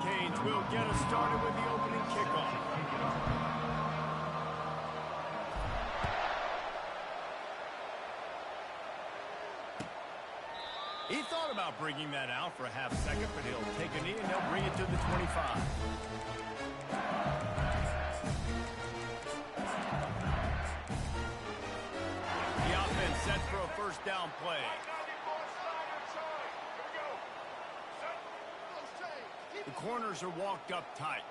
Hurricanes will get us started with the opening kickoff. He thought about bringing that out for a half second, but he'll take a knee and they'll bring it to the 25. The offense sets for a first down play. The corners are walked up tight.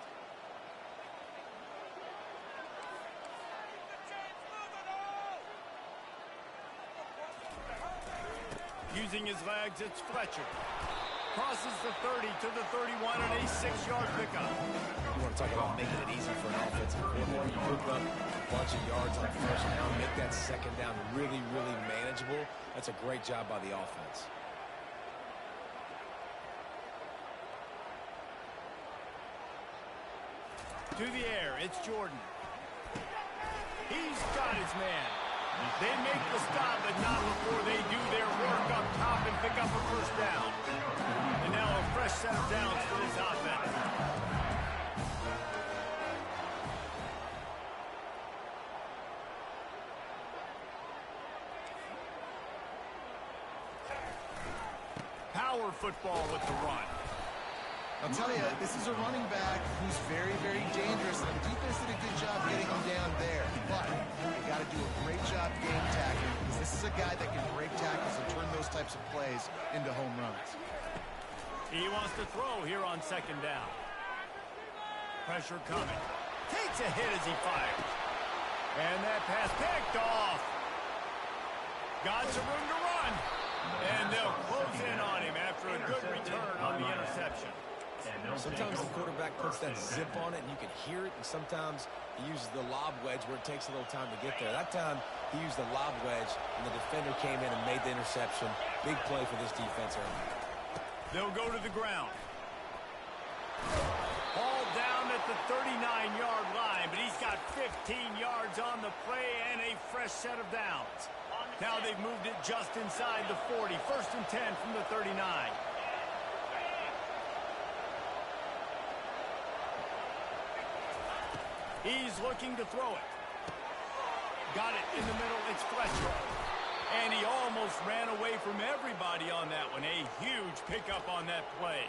Using his legs, it's Fletcher. Crosses the 30 to the 31 and a 6-yard pickup. You want to talk about making it easy for an offensive coordinator. You pick up a bunch of yards on first down, make that second down really, really manageable. That's a great job by the offense. To the air, it's Jordan. He's got his man. They make the stop, but not before they do their work up top and pick up a first down. And now a fresh set of downs for this offense. Power football with the run. I'll tell you, this is a running back who's very, very dangerous. And the defense did a good job getting him down there. But you got to do a great job game tackling, because this is a guy that can break tackles and turn those types of plays into home runs. He wants to throw here on second down. Pressure coming. Takes a hit as he fires. And that pass picked off. Got some room to run. And they'll close in on him after a good return on the interception. Sometimes the quarterback puts that zip on it and you can hear it, and sometimes he uses the lob wedge where it takes a little time to get there. That time he used the lob wedge and the defender came in and made the interception. Big play for this defense early. They'll go to the ground. Ball down at the 39-yard line, but he's got 15 yards on the play and a fresh set of downs. Now they've moved it just inside the 40. First and 10 from the 39. He's looking to throw it. Got it in the middle. It's Fletcher. And he almost ran away from everybody on that one. A huge pickup on that play.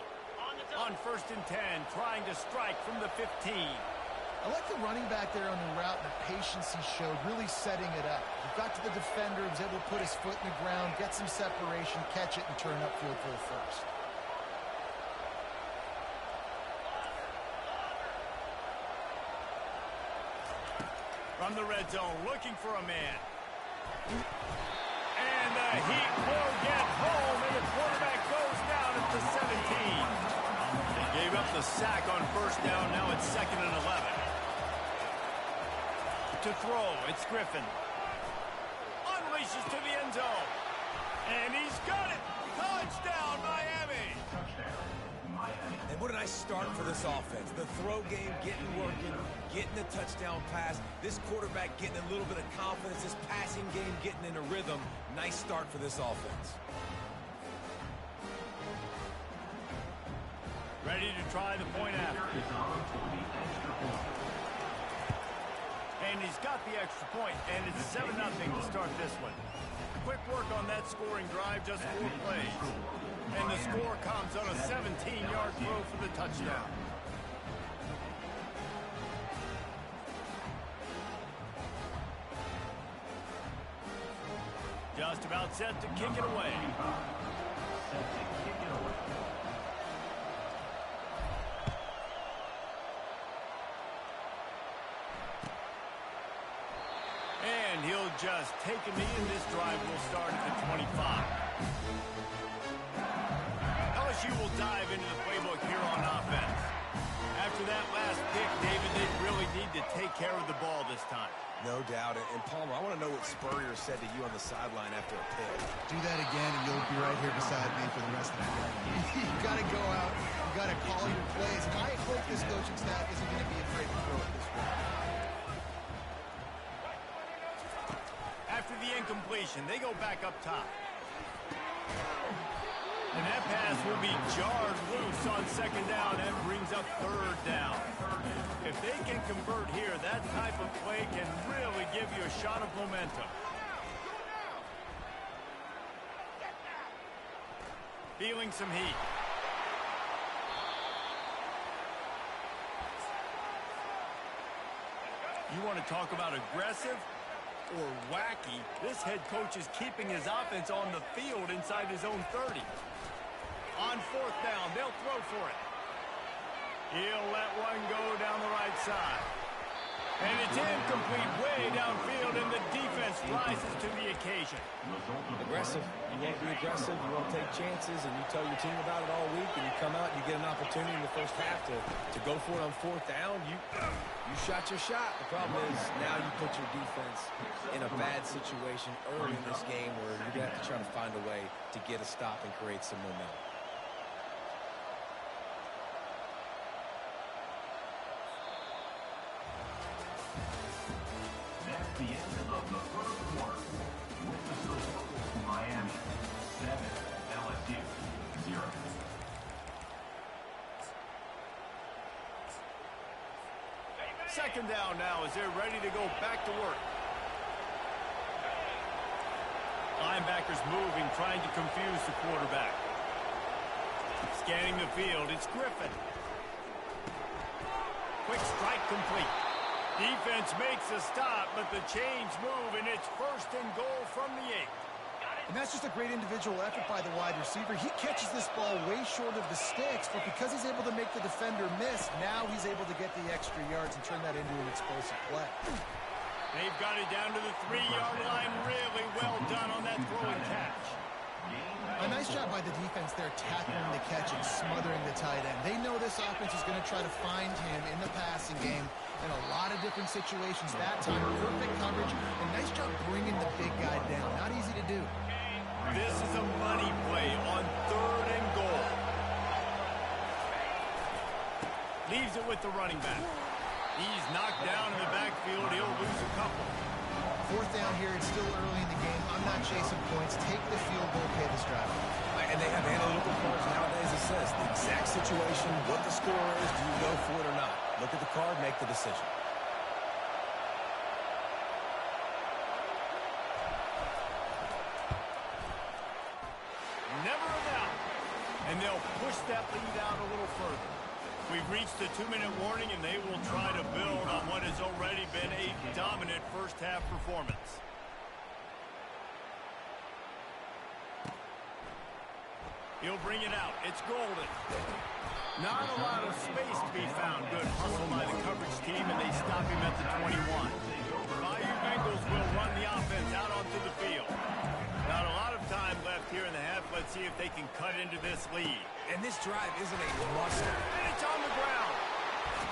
On first and 10, trying to strike from the 15. I like the running back there on the route and the patience he showed, really setting it up. He got to the defender, was able to put his foot in the ground, get some separation, catch it, and turn upfield for the first. From the red zone, looking for a man. And the heat will get home, and the quarterback goes down at the 17. They gave up the sack on first down. Now it's 2nd and 11. To throw, it's Griffin. Unleashes to the end zone. And he's got it. Touchdown, Miami. And what a nice start for this offense. The throw game getting working, getting the touchdown pass. This quarterback getting a little bit of confidence. This passing game getting in a rhythm. Nice start for this offense. Ready to try the point after. And he's got the extra point, and it's 7-0 to start this one. Quick work on that scoring drive, just 4 plays. And the score comes on a 17-yard throw for the touchdown. Just about set to kick it away. And he'll just take a knee, and this drive will start at the 25. LSU will dive into the playbook here on offense. After that last pick, David, they really need to take care of the ball this time. No doubt. And Palmer, I want to know what Spurrier said to you on the sideline after a pick. Do that again, and you'll be right here beside me for the rest of the game. You got to go out. You got to call your plays. And I hope this coaching staff isn't going to be afraid to throw it this way. After the incompletion, they go back up top. And that pass will be jarred loose on second down and brings up third down. If they can convert here, that type of play can really give you a shot of momentum. Feeling some heat. You want to talk about aggressive or wacky? This head coach is keeping his offense on the field inside his own 30. On fourth down, they'll throw for it. He'll let one go down the right side. And it's incomplete way downfield, and the defense rises to the occasion. Aggressive. You want to be aggressive. You want to take chances, and you tell your team about it all week, and you come out and you get an opportunity in the first half to go for it on fourth down. You shot your shot. The problem is now you put your defense in a bad situation early in this game where you're going to have to try to find a way to get a stop and create some momentum. The end of the first quarter. Miami 7, LSU 0. Second down now as they're ready to go back to work. Linebackers moving, trying to confuse the quarterback. Scanning the field, it's Griffin. Quick strike complete. Defense makes a stop, but the chains move, and it's first and goal from the 8. And that's just a great individual effort by the wide receiver. He catches this ball way short of the sticks, but because he's able to make the defender miss, now he's able to get the extra yards and turn that into an explosive play. They've got it down to the 3-yard line. Really well done on that throw and catch. A nice job by the defense there, tackling the catch and smothering the tight end. They know this offense is going to try to find him in the passing game in a lot of different situations. That time, perfect coverage, and nice job bringing the big guy down. Not easy to do. This is a money play on third and goal. Leaves it with the running back. He's knocked down in the backfield. He'll lose a couple. Fourth down here. It's still early in the game. I'm not chasing points. Take the field goal, pay this drive. And they have analytical cards nowadays that says the exact situation, what the score is, do you go for it or not? Look at the card, make the decision. Never a doubt. And they'll push that lead out a little further. We've reached the 2-minute warning, and they will try to build on what has already been a dominant first-half performance. He'll bring it out. It's Golden. Not a lot of space to be found. Good hustle by the coverage team, and they stop him at the 21. Bayou Bengals will run the offense out onto the field. Not a lot of time left here in the half. Let's see if they can cut into this lead. And this drive isn't a must. And it's on the ground.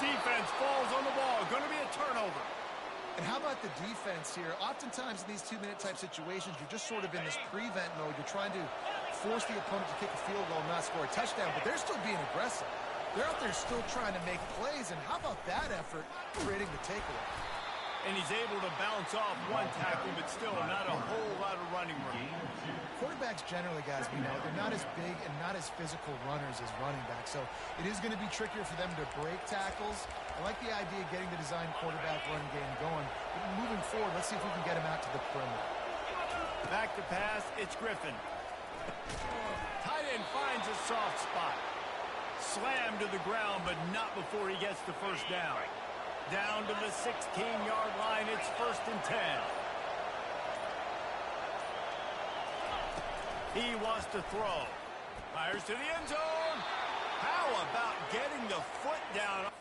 Defense falls on the ball. Going to be a turnover. And how about the defense here? Oftentimes in these 2-minute type situations, you're just sort of in this prevent mode. You're trying to force the opponent to kick a field goal and not score a touchdown, but they're still being aggressive. They're out there still trying to make plays, and how about that effort creating the takeaway? And he's able to bounce off one tackle, but still not a whole lot of running room. Quarterbacks generally, guys, we know, they're not as big and not as physical runners as running backs, so it is going to be trickier for them to break tackles. I like the idea of getting the design quarterback run game going. But moving forward, let's see if we can get him out to the perimeter. Back to pass, it's Griffin. Tight end finds a soft spot. Slammed to the ground, but not before he gets the first down. Down to the 16-yard line, it's 1st and 10. He wants to throw. Fires to the end zone. How about getting the foot down?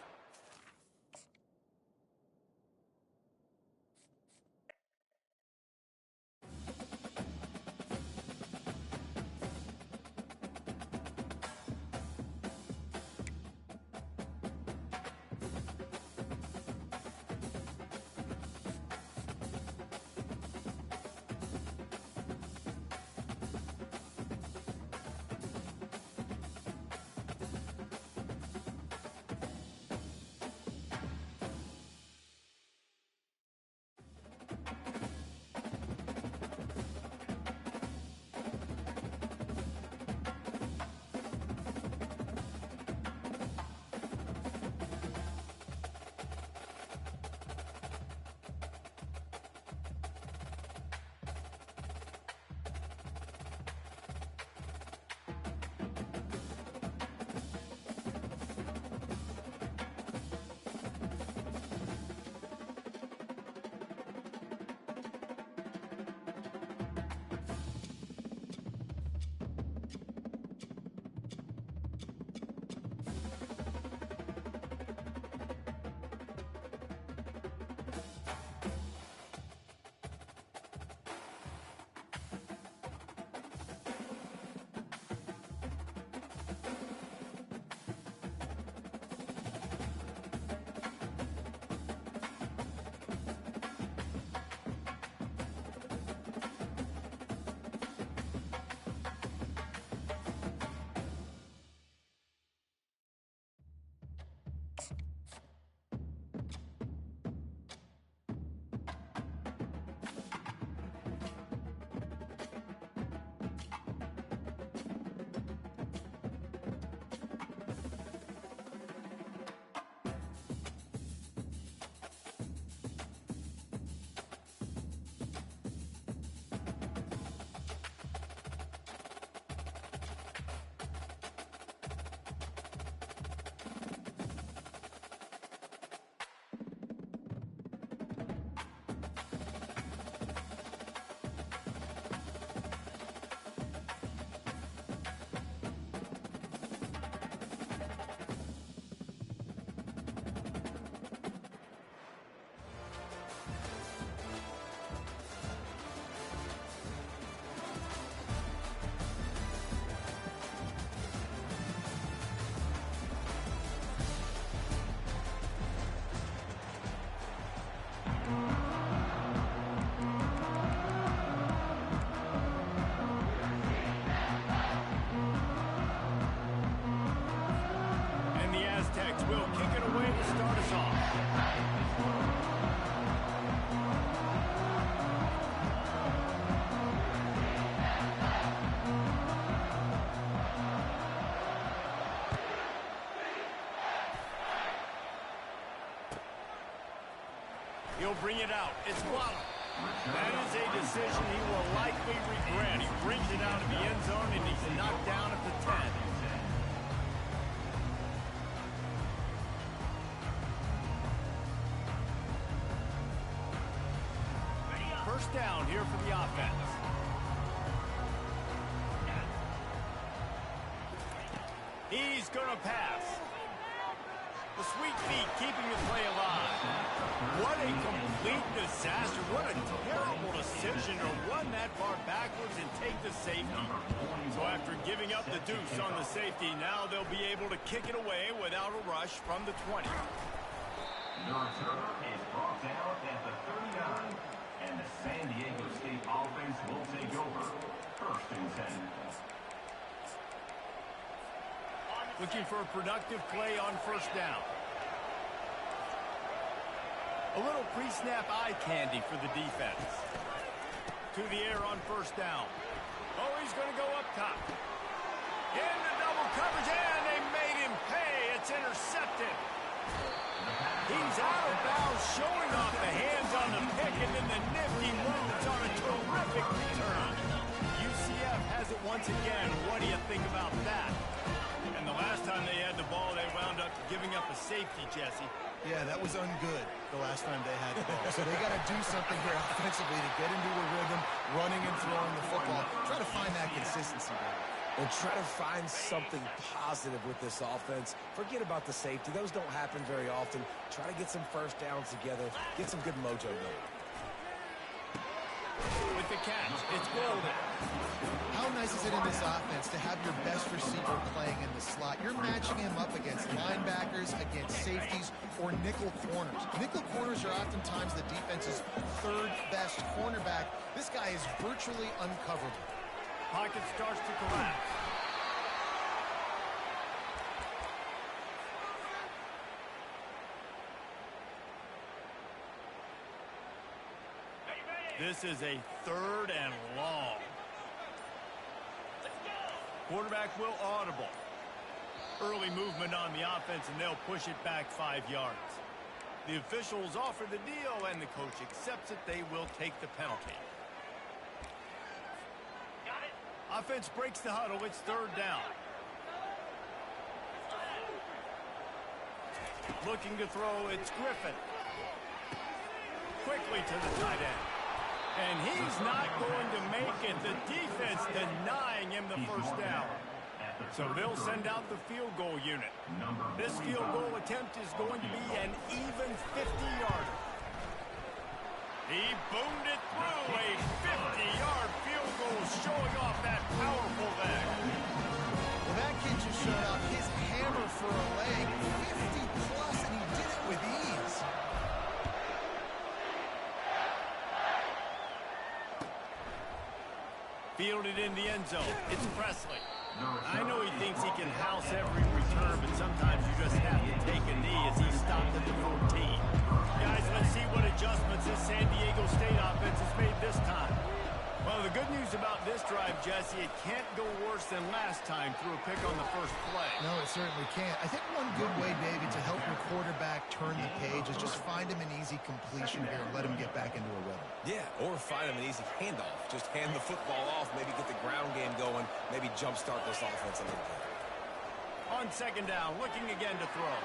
He'll bring it out. It's Waddle. That is a decision he will likely regret. He brings it out of the end zone, and he's knocked down at the 10. First down here for the offense. He's going to pass. The sweet feet keeping the play alive. What a complete disaster. What a terrible decision to run that far backwards and take the safety. So after giving up the deuce on the safety, now they'll be able to kick it away without a rush from the 20. The return is brought down at the 39. And the San Diego State offense will take over. First and 10. Looking for a productive play on first down. A little pre-snap eye candy for the defense. To the air on first down. Oh, he's going to go up top. Into double coverage, and they made him pay. It's intercepted. He's out of bounds, showing off the hands on the pick, and then the nifty moves on a terrific return. UCF has it once again. What do you think about that? And the last time they had the ball, they wound up giving up a safety, Jesse. Yeah, that was ungood the last time they had the ball. So they got to do something here offensively to get into a rhythm, running and throwing the football. Try to find that consistency there. And try to find something positive with this offense. Forget about the safety. Those don't happen very often. Try to get some first downs together. Get some good mojo going. With the catch, it's Golden. How nice is it in this offense to have your best receiver playing in the slot? You're matching him up against linebackers, against safeties, or nickel corners. Nickel corners are oftentimes the defense's third best cornerback. This guy is virtually uncoverable. Pocket starts to collapse. This is a third and long. Quarterback will audible. Early movement on the offense, and they'll push it back 5 yards. The officials offer the deal, and the coach accepts it. They will take the penalty. Offense breaks the huddle. It's third down. Looking to throw, it's Griffin. Quickly to the tight end. And he's not going to make it. The defense denying him the first down. So they'll send out the field goal unit. This field goal attempt is going to be an even 50-yarder. He boomed it through. A 50-yard field goal showing off that powerful leg. Well, that kid just showed off his hammer for a leg. 50-plus, and he did it with ease. Fielded in the end zone. It's Presley. I know he thinks he can house every return, but sometimes you just have to take a knee as he stopped at the 14. Guys, let's see what adjustments this San Diego State offense has made this time. Well, the good news about this drive, Jesse, it can't go worse than last time through a pick on the first play. No, it certainly can't. I think one good way, David, to help your quarterback turn the page is just find him an easy completion here and let him get back into a rhythm. Yeah, or find him an easy handoff. Just hand the football off, maybe get the ground game going, maybe jumpstart this offense a little bit. On second down, looking again to throw.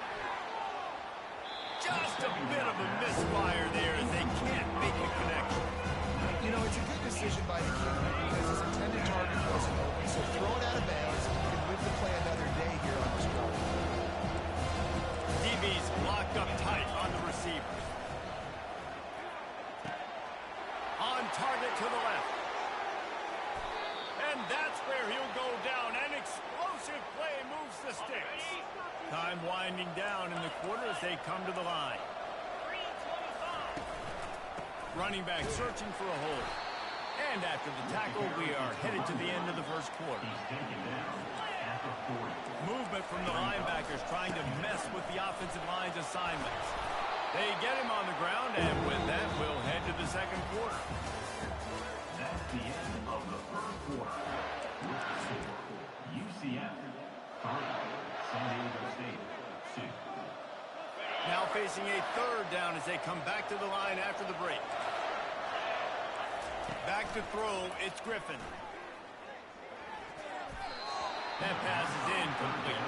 Just a bit of a misfire there as they can't make the connection. You know, it's a good decision by the keeper because his intended target wasn't open, so throw it out of bounds. You can live to play another day here on this drive. DB's locked up tight on the receiver. On target to the left. And that's where he'll go down. An explosive play moves the sticks. Time winding down in the quarter as they come to the line. Running back searching for a hole. And after the tackle, we are headed to the end of the first quarter. Movement from the linebackers trying to mess with the offensive line's assignments. They get him on the ground, and with that, we'll head to the second quarter. That's the end of the first quarter. With the score, UCF 3, San Diego State 2. Now facing a third down as they come back to the line after the break. Back to throw, it's Griffin. That pass is incomplete.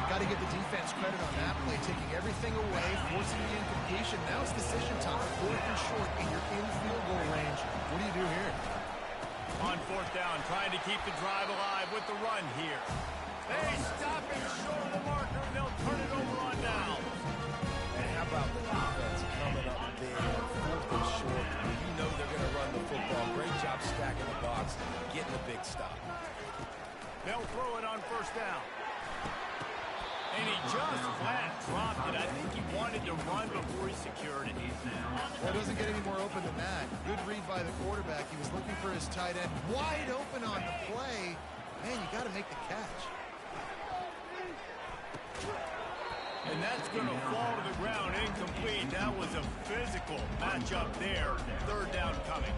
Got to give the defense credit on that play, taking everything away, forcing the incompletion. Now it's decision time. 4th and short, and you're in field goal range. What do you do here? On 4th down, trying to keep the drive alive with the run here. They stop him short of the marker, and they'll turn it over on down. And how about the offense coming up big on 4th and short? You know they're going to run the football. Great job stacking the box, getting the big stop. They'll throw it on 1st down. And he just flat dropped it. I think he wanted to run before he secured it. Well, it doesn't get any more open than that. Good read by the quarterback. He was looking for his tight end. Wide open on the play. Man, you got to make the catch. And that's going to fall to the ground incomplete. That was a physical matchup there. 3rd down coming.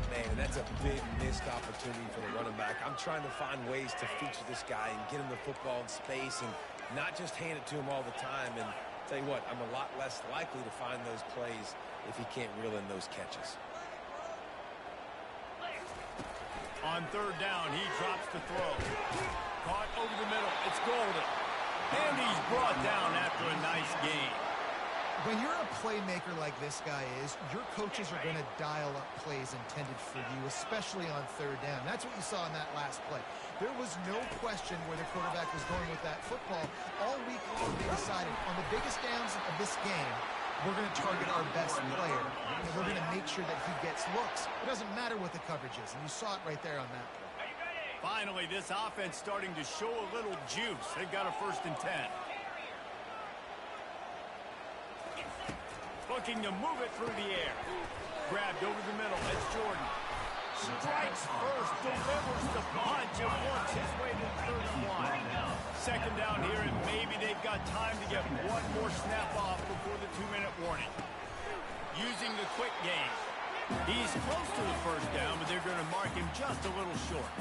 Man, that's a big missed opportunity for the running back. I'm trying to find ways to feature this guy and get him the football in space and not just hand it to him all the time. And tell you what, I'm a lot less likely to find those plays if he can't reel in those catches. On 3rd down, he drops the throw. Caught over the middle. It's Golden. And he's brought down after a nice gain. When you're a playmaker like this guy is, your coaches are going to dial up plays intended for you, especially on 3rd down. That's what you saw in that last play. There was no question where the quarterback was going with that football. All week long, they decided on the biggest downs of this game, we're going to target our best player, and we're going to make sure that he gets looks. It doesn't matter what the coverage is, and you saw it right there on that play. Finally, this offense starting to show a little juice. They've got a 1st and 10. Looking to move it through the air. Grabbed over the middle. It's Jordan. Strikes first, delivers the punch, and works his way to the 31. 2nd down here, and maybe they've got time to get one more snap off before the 2-minute warning. Using the quick game. He's close to the 1st down, but they're going to mark him just a little short.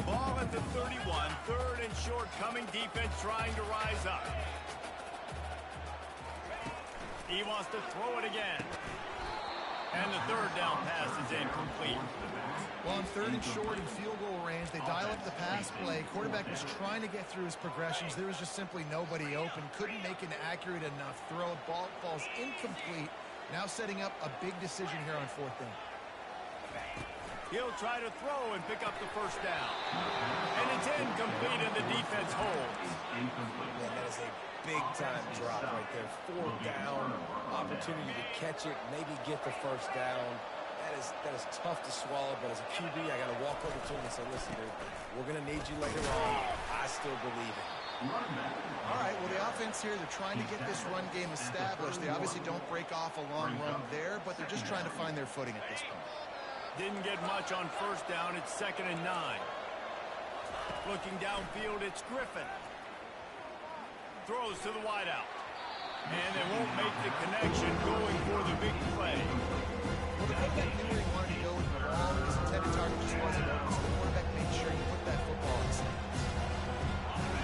Ball at the 31, 3rd and short, coming defense trying to rise up. He wants to throw it again. And the 3rd down pass is incomplete. Well, on 3rd and short and field goal range, they dial up the pass play. Quarterback was trying to get through his progressions. There was just simply nobody open. Couldn't make an accurate enough throw. Ball falls incomplete. Now setting up a big decision here on 4th down. He'll try to throw and pick up the 1st down. And it's incomplete, and the defense holds. Yeah, that is a big-time drop right there. 4th down, opportunity to catch it, maybe get the 1st down. That is tough to swallow, but as a QB, I got to walk over to him and say, listen, dude, we're going to need you later on. I still believe it. All right, well, the offense here, they're trying to get this run game established. They obviously don't break off a long run there, but they're just trying to find their footing at this point. Didn't get much on 1st down. It's 2nd and 9. Looking downfield, it's Griffin. Throws to the wideout. And they won't make the connection going for the big play. Well, the quarterback knew where he wanted to go with the ball. His intended target just wasn't open, so the quarterback made sure he put that football inside.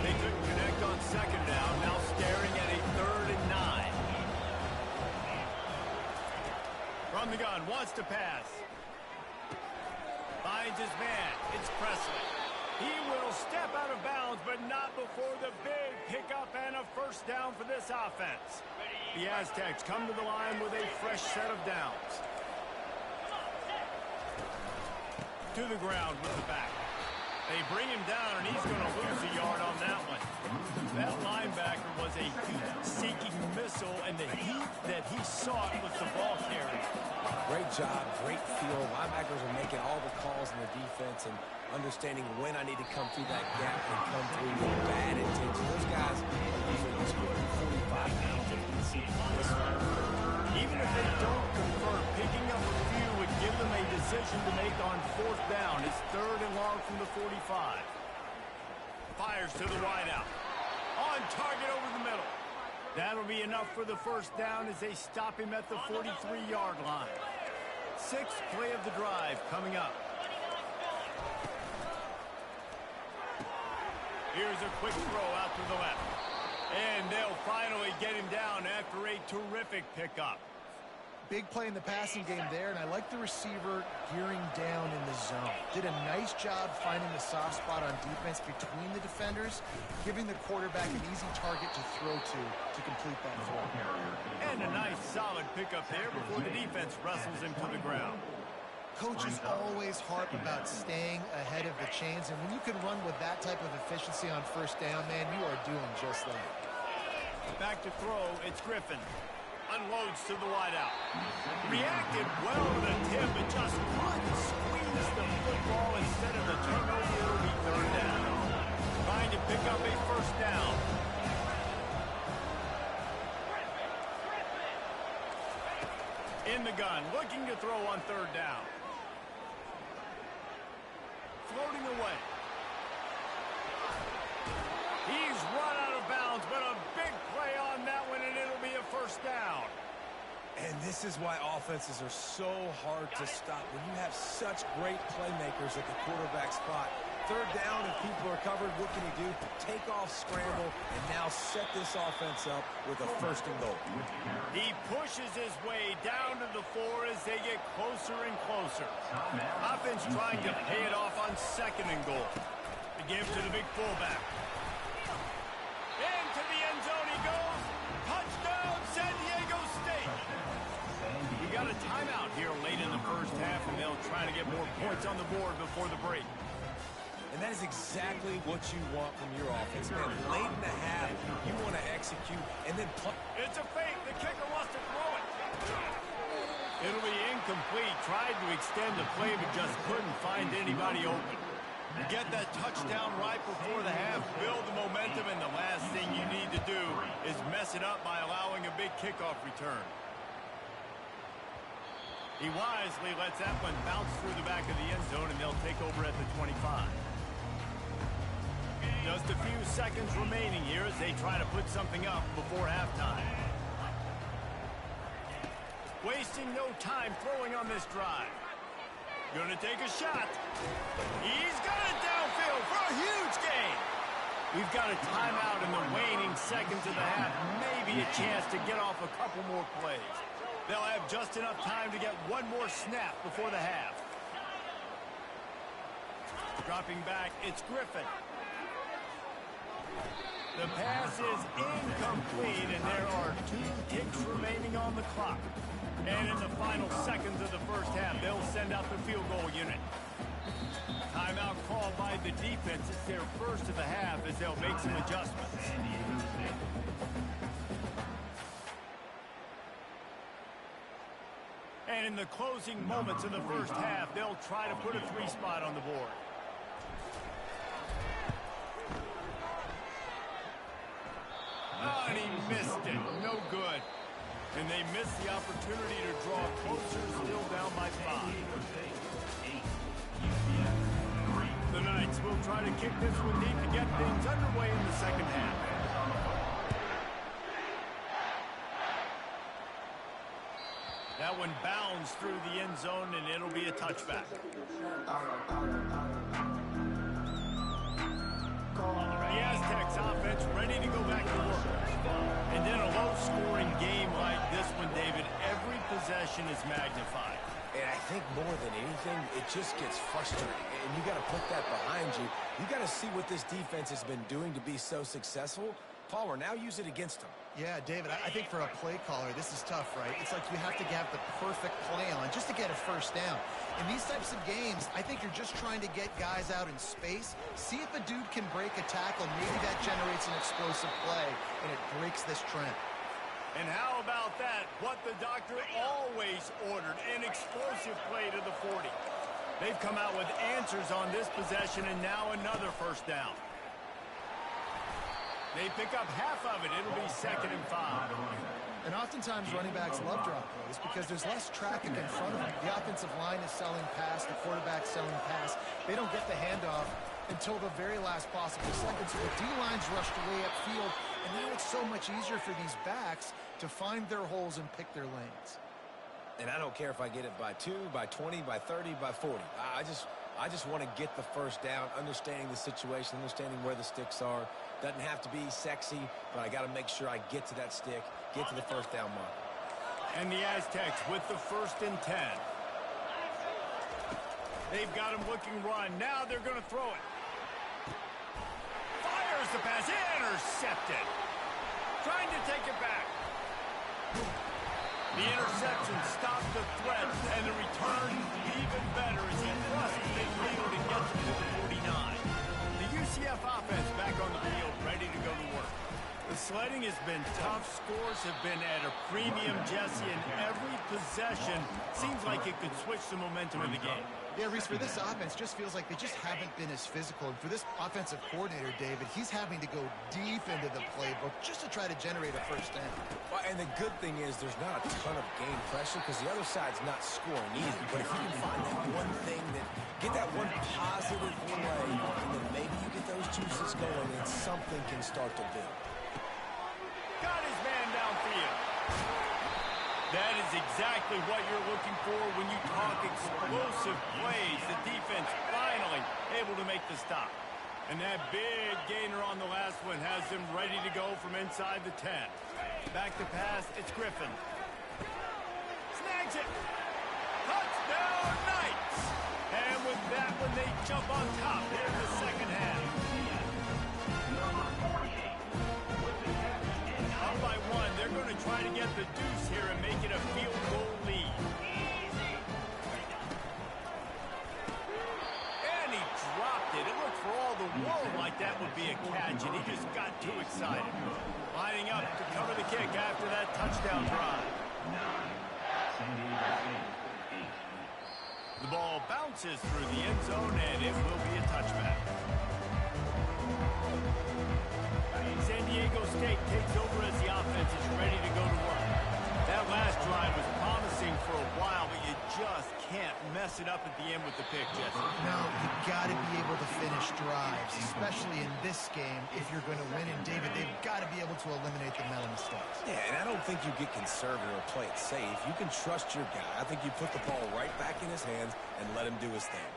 They couldn't connect on 2nd down. Now staring at a 3rd and 9. From the gun, wants to pass. Finds his man. It's Presley. He will step out of bounds, but not before the big pickup and a 1st down for this offense. The Aztecs come to the line with a fresh set of downs. To the ground with the back. They bring him down, and he's going to lose a yard on that one. That linebacker was a heat-seeking missile, and the heat that he sought was the ball carrier. Great job, great feel. Linebackers are making all the calls in the defense and understanding when I need to come through that gap and come through with bad intention. Those guys are usually just 45 pounds of DC. Even if they don't convert, picking up a few would give them a decision to make on 4th down. It's 3rd and long from the 45. Fires to the wideout. On target over the middle. That'll be enough for the first down as they stop him at the 43-yard line. Sixth play of the drive coming up. Here's a quick throw out to the left. And they'll finally get him down after a terrific pickup. Big play in the passing game there, and I like the receiver gearing down in the zone. Did a nice job finding the soft spot on defense between the defenders, giving the quarterback an easy target to throw to complete that throw. And a nice solid pickup there before the defense wrestles him to the ground. Coaches always harp about staying ahead of the chains, and when you can run with that type of efficiency on first down, man, you are doing just that. Back to throw, it's Griffin. Unloads to the wideout. Reacted well to the tip, but just couldn't squeeze the football instead of the turnover. It'll be third down. Trying to pick up a first down. In the gun, looking to throw on third down. Floating away. He's run out of bounds, but a big play on that one, and it'll be a first down. And this is why offenses are so hard to stop. When you have such great playmakers at the quarterback spot, third down, if people are covered, what can you do? Take off, scramble, and now set this offense up with a first and goal. He pushes his way down to the 4 as they get closer and closer. Offense trying to pay it off on second and goal. The give to the big fullback. Into the end zone he goes. Touchdown, San Diego State. We got a timeout here late in the first half, and they'll try to get more points on the board before the break. And that is exactly what you want from your offense. Man, late in the half, you want to execute and then play. It's a fake. The kicker wants to throw it. It'll be incomplete. Tried to extend the play, but just couldn't find anybody open. Get that touchdown right before the half, build the momentum, and the last thing you need to do is mess it up by allowing a big kickoff return. He wisely lets that one bounce through the back of the end zone, and they'll take over at the 25. Just a few seconds remaining here as they try to put something up before halftime. Wasting no time throwing on this drive. Gonna take a shot. He's got it downfield for a huge gain. We've got a timeout in the waning seconds of the half. Maybe a chance to get off a couple more plays. They'll have just enough time to get one more snap before the half. Dropping back, it's Griffin. The pass is incomplete, and there are 2 ticks remaining on the clock. And in the final seconds of the first half, they'll send out the field goal unit. Timeout called by the defense. It's their first of the half as they'll make some adjustments. And in the closing moments of the first half, they'll try to put a 3 spot on the board. Oh, and he missed it. No good. And they missed the opportunity to draw closer, still down by 5. The Knights will try to kick this one deep to get things underway in the second half. That one bounds through the end zone, and it'll be a touchback. The Aztecs offense ready to go back to work. And in a low-scoring game like this one, David, every possession is magnified. And I think more than anything, it just gets frustrating. And you got to put that behind you. You got to see what this defense has been doing to be so successful. Palmer, now use it against them. Yeah, David, I think for a play caller, this is tough, right? It's like you have to have the perfect play on just to get a first down. In these types of games, I think you're just trying to get guys out in space, see if a dude can break a tackle. Maybe that generates an explosive play, and it breaks this trend. And how about that? What the doctor always ordered, an explosive play to the 40. They've come out with answers on this possession, and now another first down. They pick up half of it. It'll be 2nd and 5. And oftentimes running backs love drop plays because there's less traffic in front of them. The offensive line is selling pass, the quarterback's selling pass. They don't get the handoff until the very last possible second. So the D-line's rushed away upfield, And now it's so much easier for these backs to find their holes and pick their lanes. And I don't care if I get it by 2, by 20, by 30, by 40. I just want to get the first down, understanding the situation, understanding where the sticks are. Doesn't have to be sexy, but I got to make sure I get to that stick, get to the first down mark. And the Aztecs with the 1st and 10. They've got him looking run. Now they're going to throw it. Fires the pass. Intercepted. Trying to take it back. The interception stopped the threat, and the return even better as he crosses midfield and gets it to the 49. The UCF offense back on the field, ready to go to work. The sledding has been tough. Scores have been at a premium, Jesse, and every possession seems like it could switch the momentum of the game. Yeah, Reese, for this offense, just feels like they just haven't been as physical. And for this offensive coordinator, David, he's having to go deep into the playbook just to try to generate a first down. Well, and the good thing is there's not a ton of game pressure because the other side's not scoring either. But if you can find that one thing get that one positive play, and then maybe you get those juices going and something can start to build. Got his man downfield. That is exactly what you're looking for when you talk explosive plays. The defense finally able to make the stop. And that big gainer on the last one has them ready to go from inside the 10. Back to pass, it's Griffin. Snags it. Touchdown Knights. And with that one, they jump on top here in the second half. Up by 1, they're going to try to get the deuce here and make it a field goal lead. And he dropped it. It looked for all the world like that would be a catch, and he just got too excited. Lining up to cover the kick after that touchdown drive. The ball bounces through the end zone, and it will be a touchback. San Diego State takes over as the offense is ready to go to work. That last drive was promising for a while, but you just can't mess it up at the end with the pick, Jesse. No, you've got to be able to finish drives, especially in this game. If you're going to win, and David, they've got to be able to eliminate the mental mistakes. Yeah, and I don't think you get conservative or play it safe. You can trust your guy. I think you put the ball right back in his hands and let him do his thing.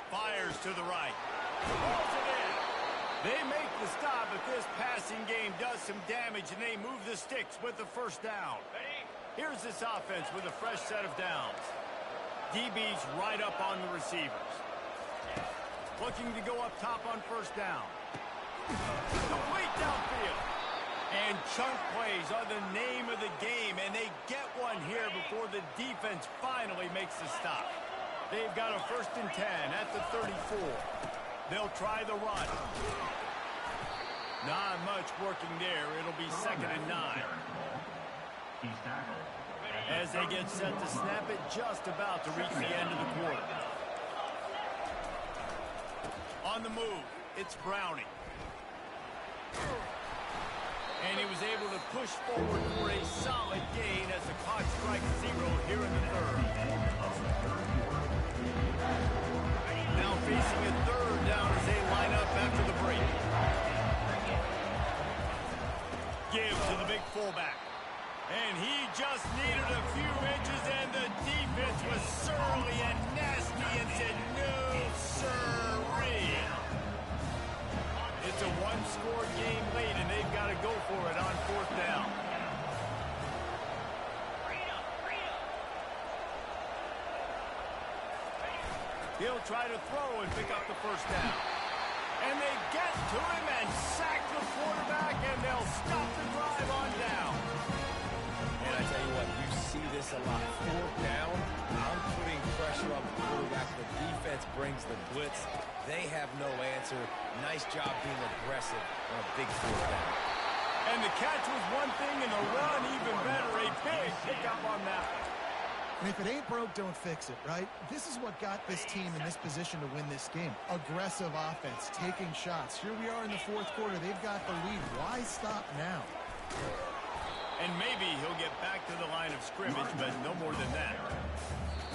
Fires to the right. Rolls it in. They make the stop, but this passing game does some damage, and they move the sticks with the first down. Here's this offense with a fresh set of downs. DB's right up on the receivers. Looking to go up top on first down. Complete downfield. And chunk plays are the name of the game, and they get one here before the defense finally makes the stop. They've got a 1st and 10 at the 34. They'll try the run. Not much working there. It'll be 2nd and 9. As they get set to snap it, just about to reach the end of the quarter. On the move, it's Browning. And he was able to push forward for a solid gain as the clock strikes 0 here in the 3rd. Now facing a 3rd down as they line up after the break. Give to the big fullback. And he just needed a few inches, and the defense was surly and nasty and said, no, sirree. It's a 1-score game late, and they've got to go for it on 4th down. He'll try to throw and pick up the first down. And they get to him and sack the quarterback, and they'll stop the drive on down. And I tell you what, you see this a lot. 4th down, I'm putting pressure on the quarterback. The defense brings the blitz. They have no answer. Nice job being aggressive on a big 4th down. And the catch was one thing, and the run even better. A big pickup on that one. And if it ain't broke, don't fix it, right? This is what got this team in this position to win this game. Aggressive offense, taking shots. Here we are in the 4th quarter. They've got the lead. Why stop now? And maybe he'll get back to the line of scrimmage, but no more than that.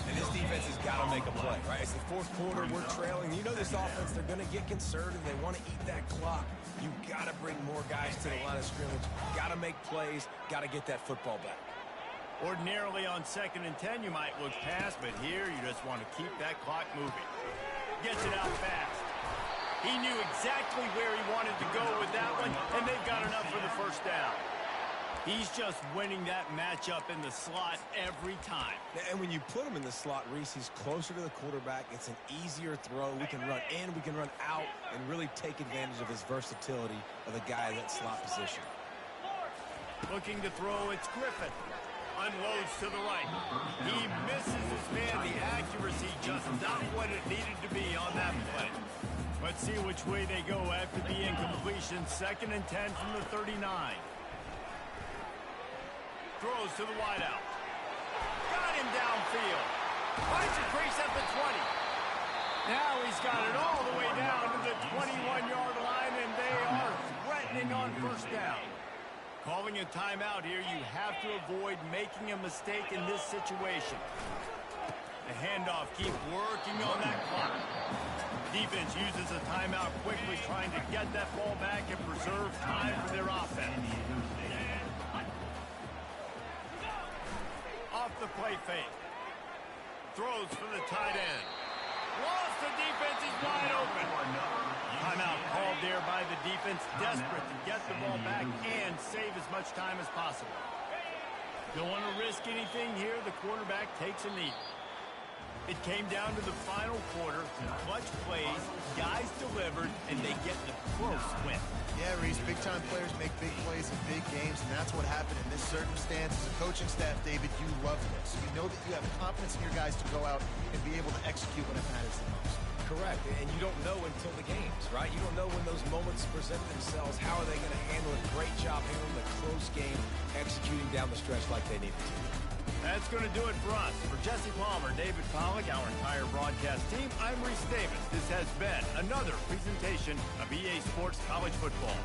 And this defense has got to make a play, right? It's the fourth quarter. We're trailing. You know this offense, they're going to get conservative. They want to eat that clock. You got to bring more guys to the line of scrimmage. Got to make plays. Got to get that football back. Ordinarily on 2nd and 10, you might look past, but here you just want to keep that clock moving. Gets it out fast. He knew exactly where he wanted to go with that one, and they've got enough for the first down. He's just winning that matchup in the slot every time. And when you put him in the slot, Reese, he's closer to the quarterback. It's an easier throw. We can run in, we can run out, and really take advantage of his versatility of the guy in that slot position. Looking to throw, it's Griffin. Unloads to the right. He misses his man. The accuracy just not what it needed to be on that play. Let's see which way they go after the incompletion. 2nd and 10 from the 39. Throws to the wideout. Got him downfield. Finds a crease at the 20. Now he's got it all the way down to the 21-yard line, and they are threatening on first down. Calling a timeout here, you have to avoid making a mistake in this situation. The handoff keeps working on that clock. Defense uses a timeout quickly, trying to get that ball back and preserve time for their offense. Off the play fake. Throws for the tight end. Lost, the defense is wide open. Timeout called there by the defense, desperate to get the ball back and save as much time as possible. Don't want to risk anything here. The quarterback takes a knee. It came down to the final quarter. Clutch plays, guys delivered, and they get the close win. Yeah, Reese, big-time players make big plays in big games, and that's what happened in this circumstance. As a coaching staff, David, you love this. You know that you have confidence in your guys to go out and be able to execute when it matters the most. Correct, and you don't know until the games, right? You don't know when those moments present themselves. How are they going to handle it? Great job handling the close game, executing down the stretch like they needed to. That's going to do it for us. For Jesse Palmer, David Pollack, our entire broadcast team, I'm Reese Davis. This has been another presentation of EA Sports College Football.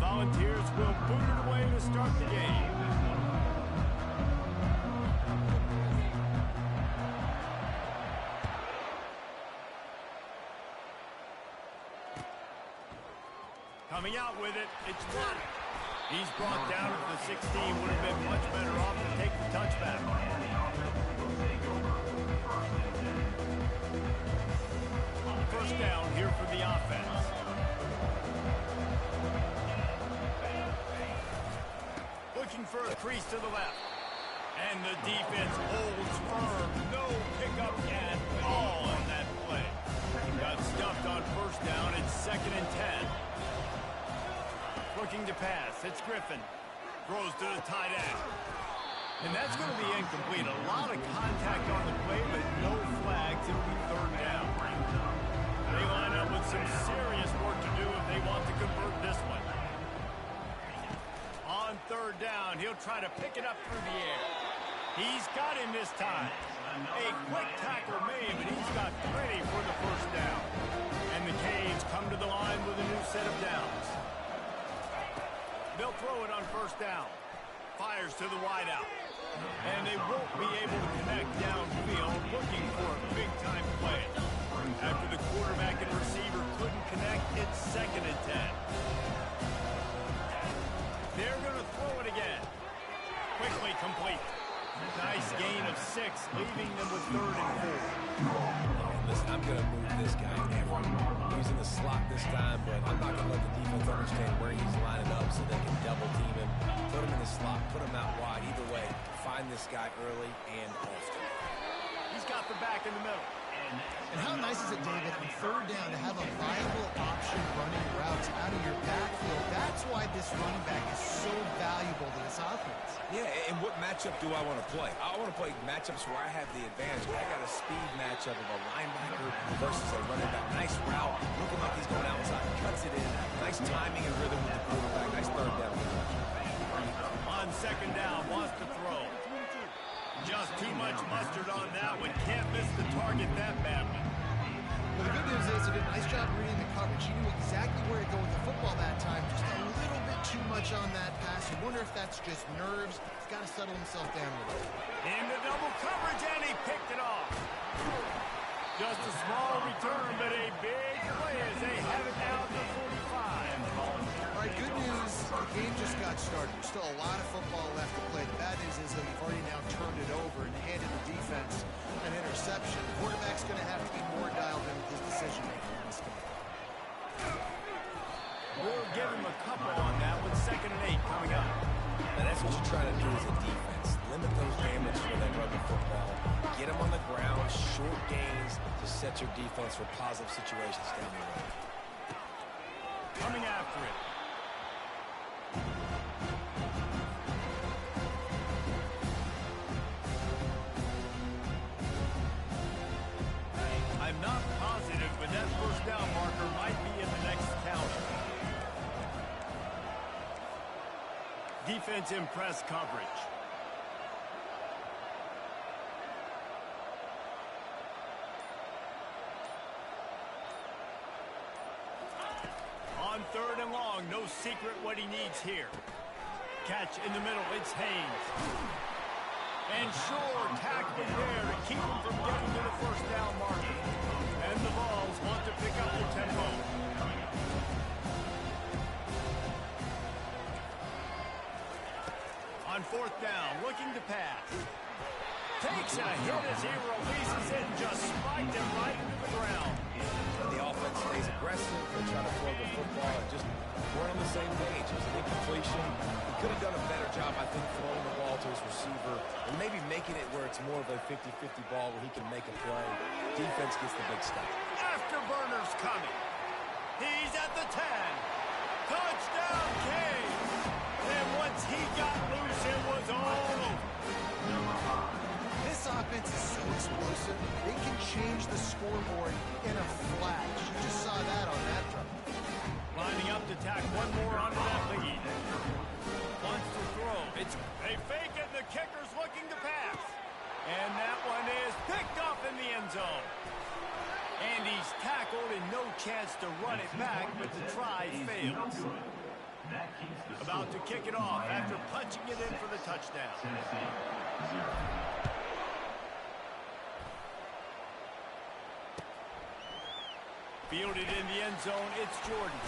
Volunteers will boot it away to start the game. Coming out with it, it's blocked. He's brought down at the 16. Would have been much better off to take the touchback. First down here for the offense. Looking for a crease to the left. And the defense holds firm. No pickup at all on that play. Got stuffed on first down. It's 2nd and 10. Looking to pass. It's Griffin. Throws to the tight end. And that's going to be incomplete. A lot of contact on the play, but no flags. It'll be 3rd down. They line up with some serious work to do if they want to convert this one. On 3rd down, he'll try to pick it up through the air. He's got him this time. A quick tackle made, but he's got plenty for the first down. And the Canes come to the line with a new set of downs. They'll throw it on first down. Fires to the wideout. And they won't be able to connect downfield, looking for a big-time play. After the quarterback and receiver couldn't connect, it's 2nd and 10. They're going to throw it again. Quickly complete. Nice gain of 6, leaving them with 3rd and 4. Listen, I'm going to move this guy everywhere. He's in the slot this time, but I'm not going to let the defense understand where he's lining up so they can double team him. Put him in the slot, put him out wide. Either way, find this guy early and often. He's got the back in the middle. And how nice is it, David, on 3rd down to have a viable option running routes out of your backfield? That's why this running back is so valuable to this offense. Yeah, and what matchup do I want to play? I want to play matchups where I have the advantage. I got a speed matchup of a linebacker versus a running back. Nice route, looking like he's going outside, cuts it in. Nice timing and rhythm with the quarterback. Nice 3rd down. On 2nd down, wants to throw. Just too much mustard on that one. Can't miss the target that badly. Well, the good news is he did a nice job reading the coverage. He knew exactly where to go with the football that time. Just a little bit too much on that pass. You wonder if that's just nerves. He's got to settle himself down a little. Into double coverage, and he picked it off. Just a small return, but a big play as they have it down to 45. All right, good news. The game just got started. There's still a lot of football left to play. The bad news is that we've already now turned it over and handed the defense an interception. The quarterback's going to have to be more dialed in with his decision-making in this game. We'll give him a couple on that with 2nd and 8 coming up. And that's what you try to do as a defense. Limit those damage when they run the football. Get them on the ground, short gains to set your defense for positive situations down the road. Coming after it. I'm not positive, but that first down marker might be in the next counter. Defense in press coverage. On 3rd and long, no secret what he needs here. Catch in the middle, it's Haynes. And Shore tackling there to keep him from getting to the first down marker. And the Vols want to pick up the tempo. On 4th down, looking to pass. Takes a hit as he releases it and just spiked him right into the ground. The offense stays aggressive. They try to throw the football and just weren't on the same page. It was an incompletion. He could have done a better job, I think, throwing the ball to his receiver and maybe making it where it's more of a 50-50 ball where he can make a play. Defense gets the big stop. Afterburner's coming. He's at the 10. Touchdown, Canes. And once he got loose, it was all over. This offense is so explosive, they can change the scoreboard in a flash. You just saw that on that drive. Lining up to tack one more onto that lead. Wants to throw. They fake it, and the kicker's looking to pass. And that one is picked up in the end zone. And he's tackled and no chance to run it back, but the try fails. That keeps the About to score. kick it off after Miami, punching it in for the touchdown. Tennessee, 0. Fielded in the end zone, it's Jordan.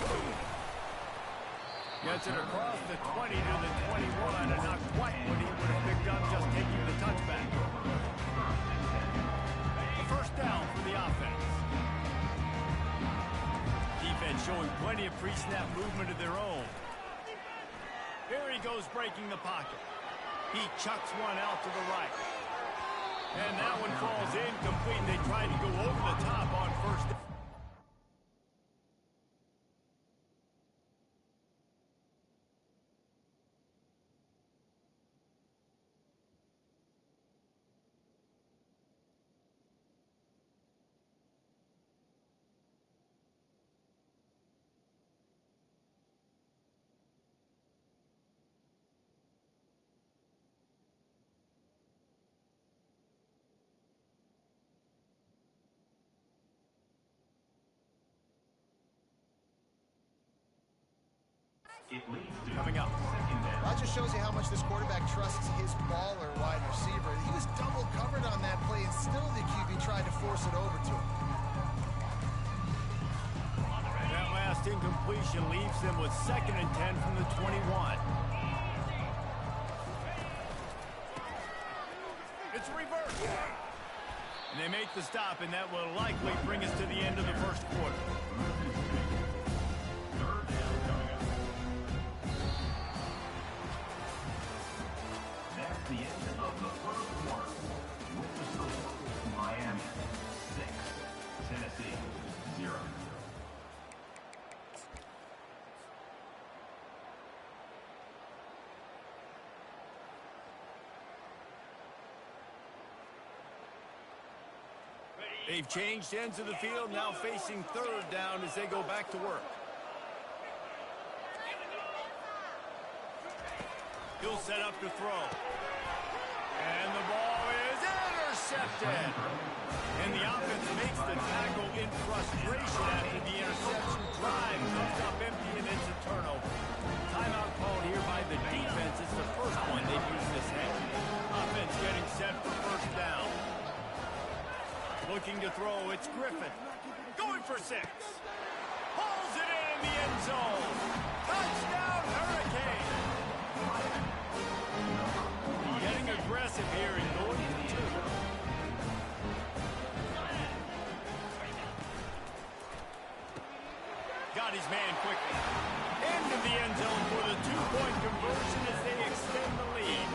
Gets it across the 20 to the 21, and not quite what he would have picked up just taking the touchback. A first down for the offense. Defense showing plenty of pre-snap movement of their own. Here he goes breaking the pocket. He chucks one out to the right. And that one falls incomplete, and they try to go over the top on first down. It leads to Coming up. second down. That just shows you how much this quarterback trusts his baller wide receiver. He was double covered on that play, and still the QB tried to force it over to him. That last incompletion leaves them with 2nd and 10 from the 21. It's a reverse. And they make the stop, and that will likely bring us to the end of the first quarter. Third down coming up. That's the end of the first quarter. With the score, Miami 6, Tennessee 0. They've changed ends of the field, now facing 3rd down as they go back to work. He'll set up to throw. And the ball is intercepted. And the offense makes the tackle in frustration after the interception. Drive comes up empty, and it's a turnover. Timeout called here by the defense. It's the first one they've used this half. Offense getting set for first down. Looking to throw, it's Griffin. Going for 6. Pulls it in the end zone. Touchdown, Hurricane. Getting aggressive here and going for 2. Got his man quickly. Into the end zone for the 2-point conversion as they extend the lead.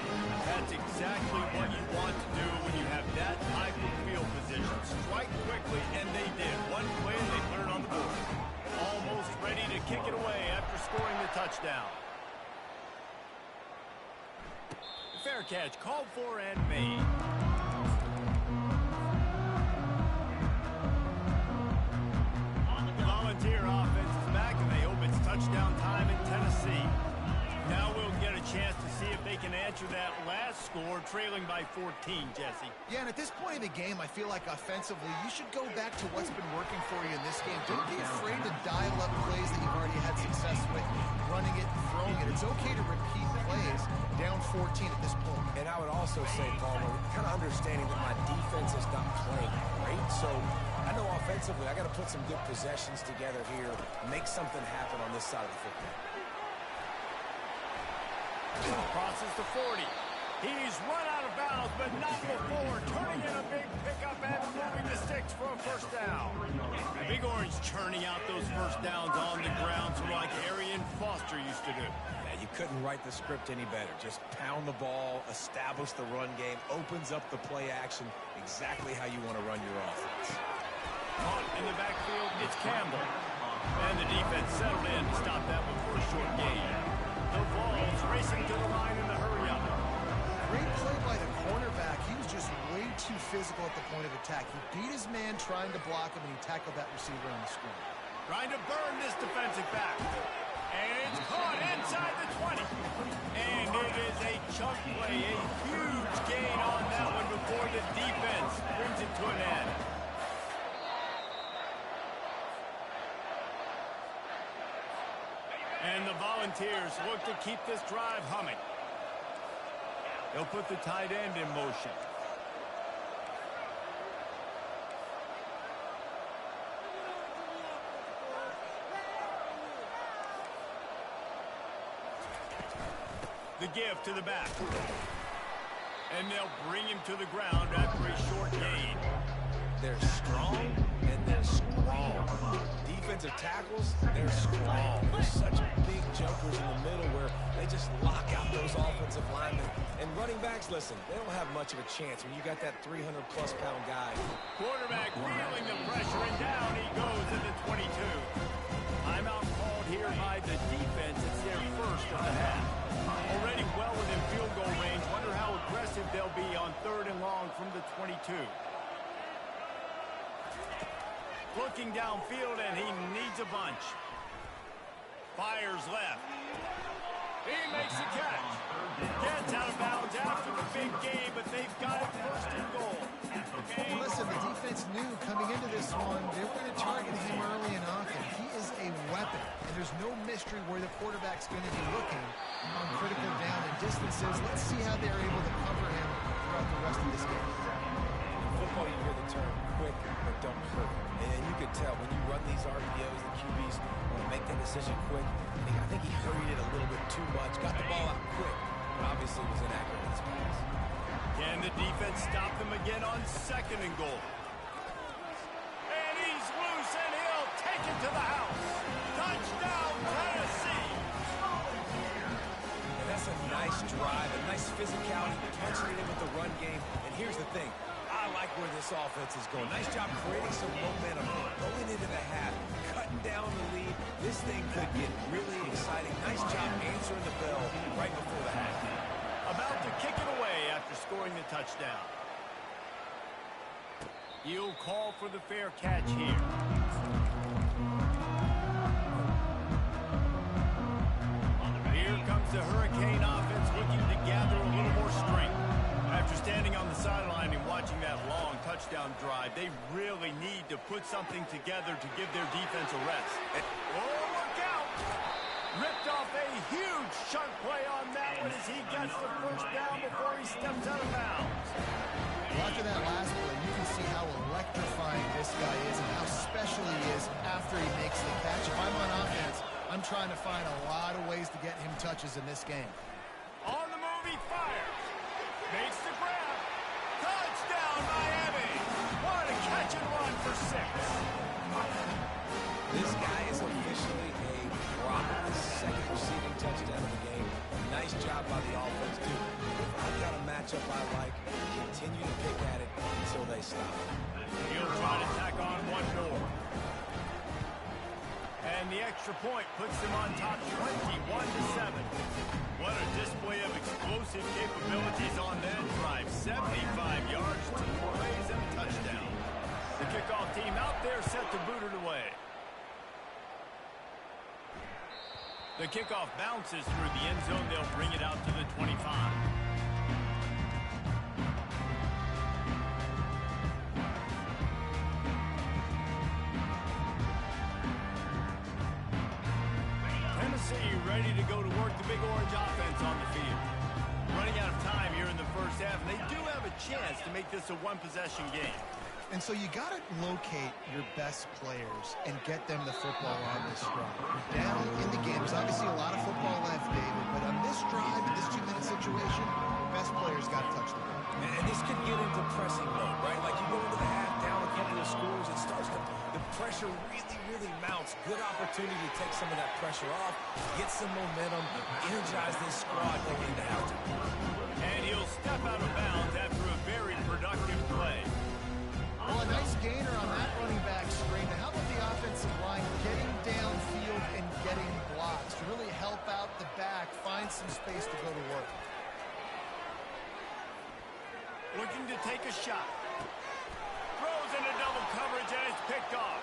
That's exactly what you want to do when you have that type of field position. Strike quickly, and they did. One play, and they put it on the board. Almost ready to kick it away after scoring the touchdown. Fair catch, called for and made. The Volunteer offense is back, and they hope it's touchdown time in Tennessee. Now we'll get a chance to see if they can answer that last score, trailing by 14, Jesse. Yeah, and at this point in the game, I feel like offensively, you should go back to what's been working for you in this game. Don't be afraid to dial up plays that you've already had success with, running it and throwing it. It's okay to repeat plays down 14 at this point. And I would also say, Palmer, kind of understanding that my defense is not playing great, so I know offensively I got to put some good possessions together here, make something happen on this side of the football. Crosses the 40. He's run out of bounds, but not before turning in a big pickup and moving the sticks for a first down. Big Orange churning out those first downs on the ground, sort of like Arian Foster used to do. Yeah, you couldn't write the script any better. Just pound the ball, establish the run game, opens up the play action, exactly how you want to run your offense. Caught in the backfield, it's Campbell. And the defense settled in to stop that one for a short gain. The Vols racing to the line in the hurry-up. Great play by the cornerback. He was just way too physical at the point of attack. He beat his man trying to block him, and he tackled that receiver on the screen. Trying to burn this defensive back. And it's caught inside the 20. And it is a chunk play, a huge gain on that one before the defense brings it to an end. And the Volunteers look to keep this drive humming. They'll put the tight end in motion. The give to the back. And they'll bring him to the ground after a short gain. They're strong and they're strong. Defensive tackles, they're strong. They're such big jumpers in the middle where they just lock out those offensive linemen. And running backs, listen, they don't have much of a chance when you got that 300-plus pound guy. Quarterback feeling the pressure, and down he goes at the 22. Timeout called here by the defense. It's their first of the half. Already well within field goal range. Wonder how aggressive they'll be on 3rd and long from the 22. Looking downfield, and he needs a bunch. Fires left. He makes the catch. Gets out of bounds after the big game, but they've got it 1st and goal. Well, listen, the defense knew coming into this one they were going to target him early and often. He is a weapon, and there's no mystery where the quarterback's going to be looking on critical down and distances. Let's see how they're able to cover him throughout the rest of this game. In football, you hear the term quick but don't hurt. And you can tell when you run these RPOs, the QBs want to make that decision quick. I think he hurried it a little bit too much, got the ball out quick, but obviously was inaccurate in his pass. Can the defense stop them again on 2nd and goal? And he's loose, and he'll take it to the house. Touchdown, Tennessee! And that's a nice drive, a nice physicality, punching it in with the run game. And here's the thing. I like where this offense is going. Nice job creating some momentum, going into the half, cutting down the lead. This thing could get really exciting. Nice job answering the bell right before the half. About to kick it away after scoring the touchdown. He'll call for the fair catch here. Here comes the Hurricane offense looking to gather a little more strength. After standing on the sideline and watching that long touchdown drive, they really need to put something together to give their defense a rest. Oh, look out! Ripped off a huge chunk play on that one as he gets the 1st down before he steps out of bounds. Well, after that last play, you can see how electrifying this guy is and how special he is after he makes the catch. If I'm on offense, I'm trying to find a lot of ways to get him touches in this game. On the move, he fires. Makes the grab. Touchdown, Miami. What a catch and run for 6. This guy is officially a prop. The 2nd receiving touchdown of the game. Nice job by the offense, too. I've got a matchup I like. Continue to pick at it until they stop. He'll try to tack on one more. And the extra point puts them on top 21-7. What a display of explosive capabilities on that drive. 75 yards, 2 plays, and a touchdown. The kickoff team out there set to boot it away. The kickoff bounces through the end zone. They'll bring it out to the 25. Tennessee ready to go to work the Big Orange offense on the field. Running out of time here in the 1st half, and they do have a chance to make this a one-possession game. And so you got to locate your best players and get them the football on this drive. You're down in the game. There's obviously a lot of football left, David, but on this drive, in this 2-minute situation, your best players got to touch the ball. And this could get into pressing mode, right? Like you go into the half, down a couple of scores, it starts to, the pressure really mounts. Good opportunity to take some of that pressure off, get some momentum, energize this squad going into halftime. And he'll step out of bounds after a very productive play. Well, a nice gainer on that running back screen. Now, how about the offensive line getting downfield and getting blocks to really help out the back, find some space to go to work? Looking to take a shot. Throws into double coverage, and it's picked off.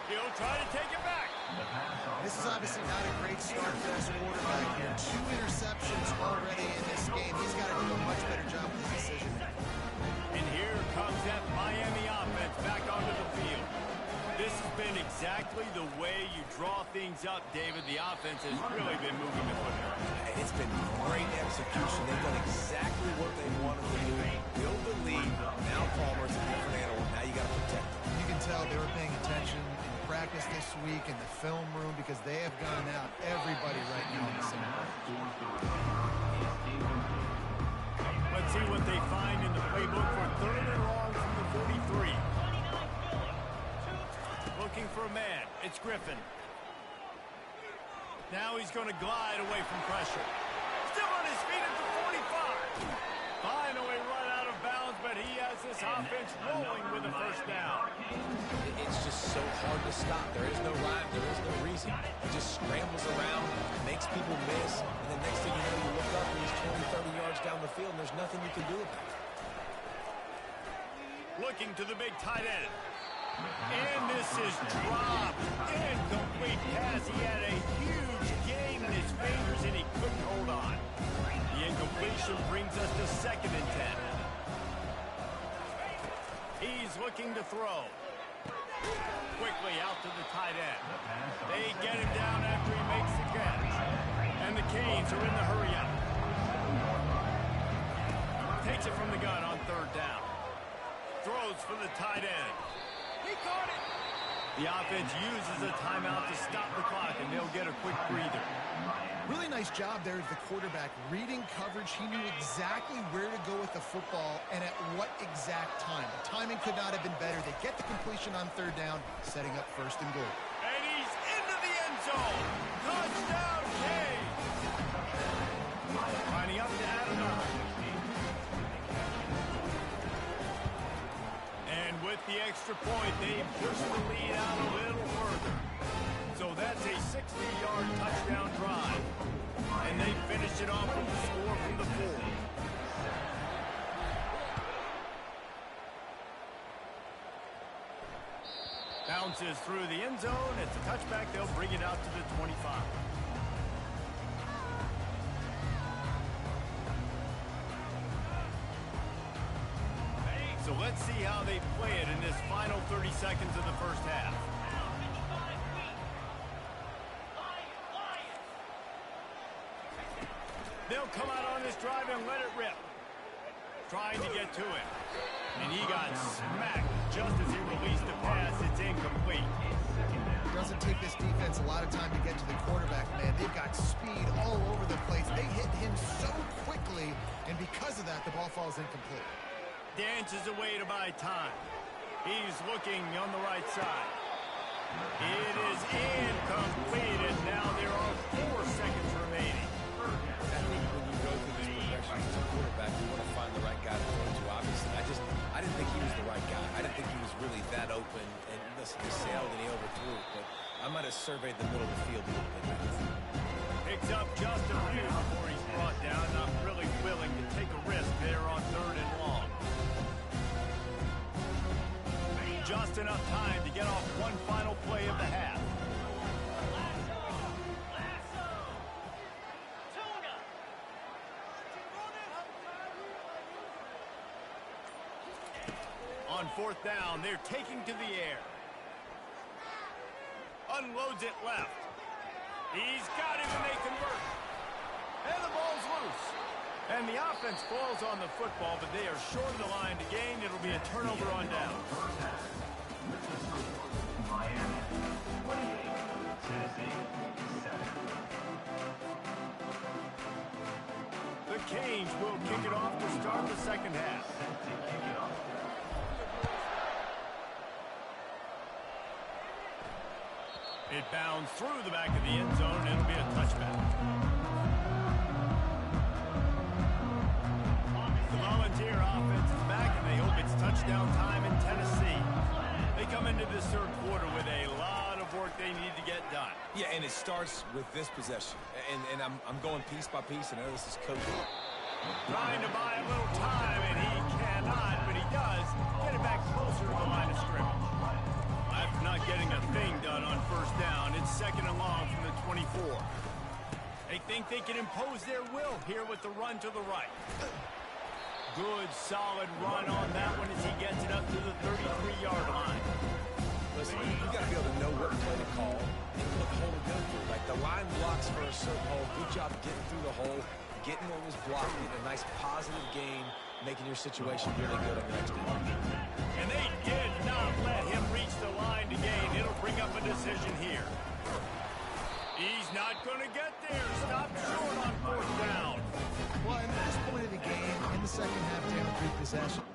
He'll try to take it back. This is obviously not a great start for this quarterback here. 2 interceptions already in this game. He's got to do a much better job with his decision. And here comes that Miami offense back onto the field. This has been exactly the way you draw things up, David. The offense has really been moving the football. It's been great execution. They've done exactly what they wanted to do. Build the lead. Now Palmer's a different animal. Now you got to protect him. You can tell they were paying attention in practice this week in the film room because they have gone out everybody right now in the same way. Let's see what they find in the playbook for 3rd and long from the 43. Looking for a man. It's Griffin. Now he's going to glide away from pressure. Still on his feet at the 45. Finally run out of bounds, but he has this offense rolling with a first down. It's just so hard to stop. There is no rhyme. There is no reason. He just scrambles around, makes people miss, and the next thing you know, you look up and he's 20, 30 yards down the field, and there's nothing you can do about it. Looking to the big tight end. And this is dropped. Incomplete pass. He had a huge gain in his fingers, and he couldn't hold on. The incompletion brings us to 2nd and 10. He's looking to throw. Quickly out to the tight end. They get him down after he makes the catch. And the Canes are in the hurry-up. Takes it from the gun on 3rd down. Throws for the tight end. He caught it. The offense uses a timeout to stop the clock, and they'll get a quick breather. Really nice job there as the quarterback. Reading coverage, he knew exactly where to go with the football and at what exact time. The timing could not have been better. They get the completion on 3rd down, setting up 1st and goal. And he's into the end zone. Touchdown, Canes. Lining up to Adonai. And with the extra point, they push the lead out a little further. So that's a 60-yard touchdown drive. And they finish it off with a score from the 4. Bounces through the end zone. It's a touchback. They'll bring it out to the 25. So let's see how they play it in this final 30 seconds of the first half. They'll come out on this drive and let it rip. Trying to get to it. And he got smacked just as he released the pass. It's incomplete. Doesn't take this defense a lot of time to get to the quarterback, man. They've got speed all over the place. They hit him so quickly, and because of that, the ball falls incomplete. Dances away to buy time. He's looking on the right side. It is incomplete, and now there are 4 seconds remaining. I think when you go through this progression as a quarterback, you want to find the right guy to throw to, obviously. I didn't think he was the right guy. I didn't think he was really that open. And listen, he sailed and he overthrew it, but I might have surveyed the middle of the field a little bit. Picks up just a few before he's brought down. Not really willing to take a risk there on 3rd and long. Just enough time to get off one final play of the half. On 4th down, they're taking to the air. Unloads it left. He's got it and they convert. And the ball's loose. And the offense falls on the football, but they are short of the line to gain. It'll be a turnover on down. Miami 28, Tennessee 7. The Canes will kick it off to start the second half. It bounds through the back of the end zone, and it'll be a touchback. The Volunteer offense is back, and they hope it's touchdown time in Tennessee. They come into this 3rd quarter with a lot of work they need to get done. Yeah, and it starts with this possession. And I'm going piece by piece, and I know this is coaching. Trying to buy a little time, and he cannot, but he does get it back closer to the line of scrimmage. After not getting a thing done on 1st down, it's 2nd and long from the 24. They think they can impose their will here with the run to the right. Good, solid run on that one as he gets it up to the 33-yard line. Listen, you got to be able to know what play to call and what hole to go through. Like the line blocks for a certain hole. Good job getting through the hole, getting what was blocked, getting a nice positive gain, making your situation really good on the next one. And they did not let him reach the line to gain. It'll bring up a decision here. He's not going to get there. Stop short on fourth down. Well, and at this point of the game, in the second half, down 3 possessions.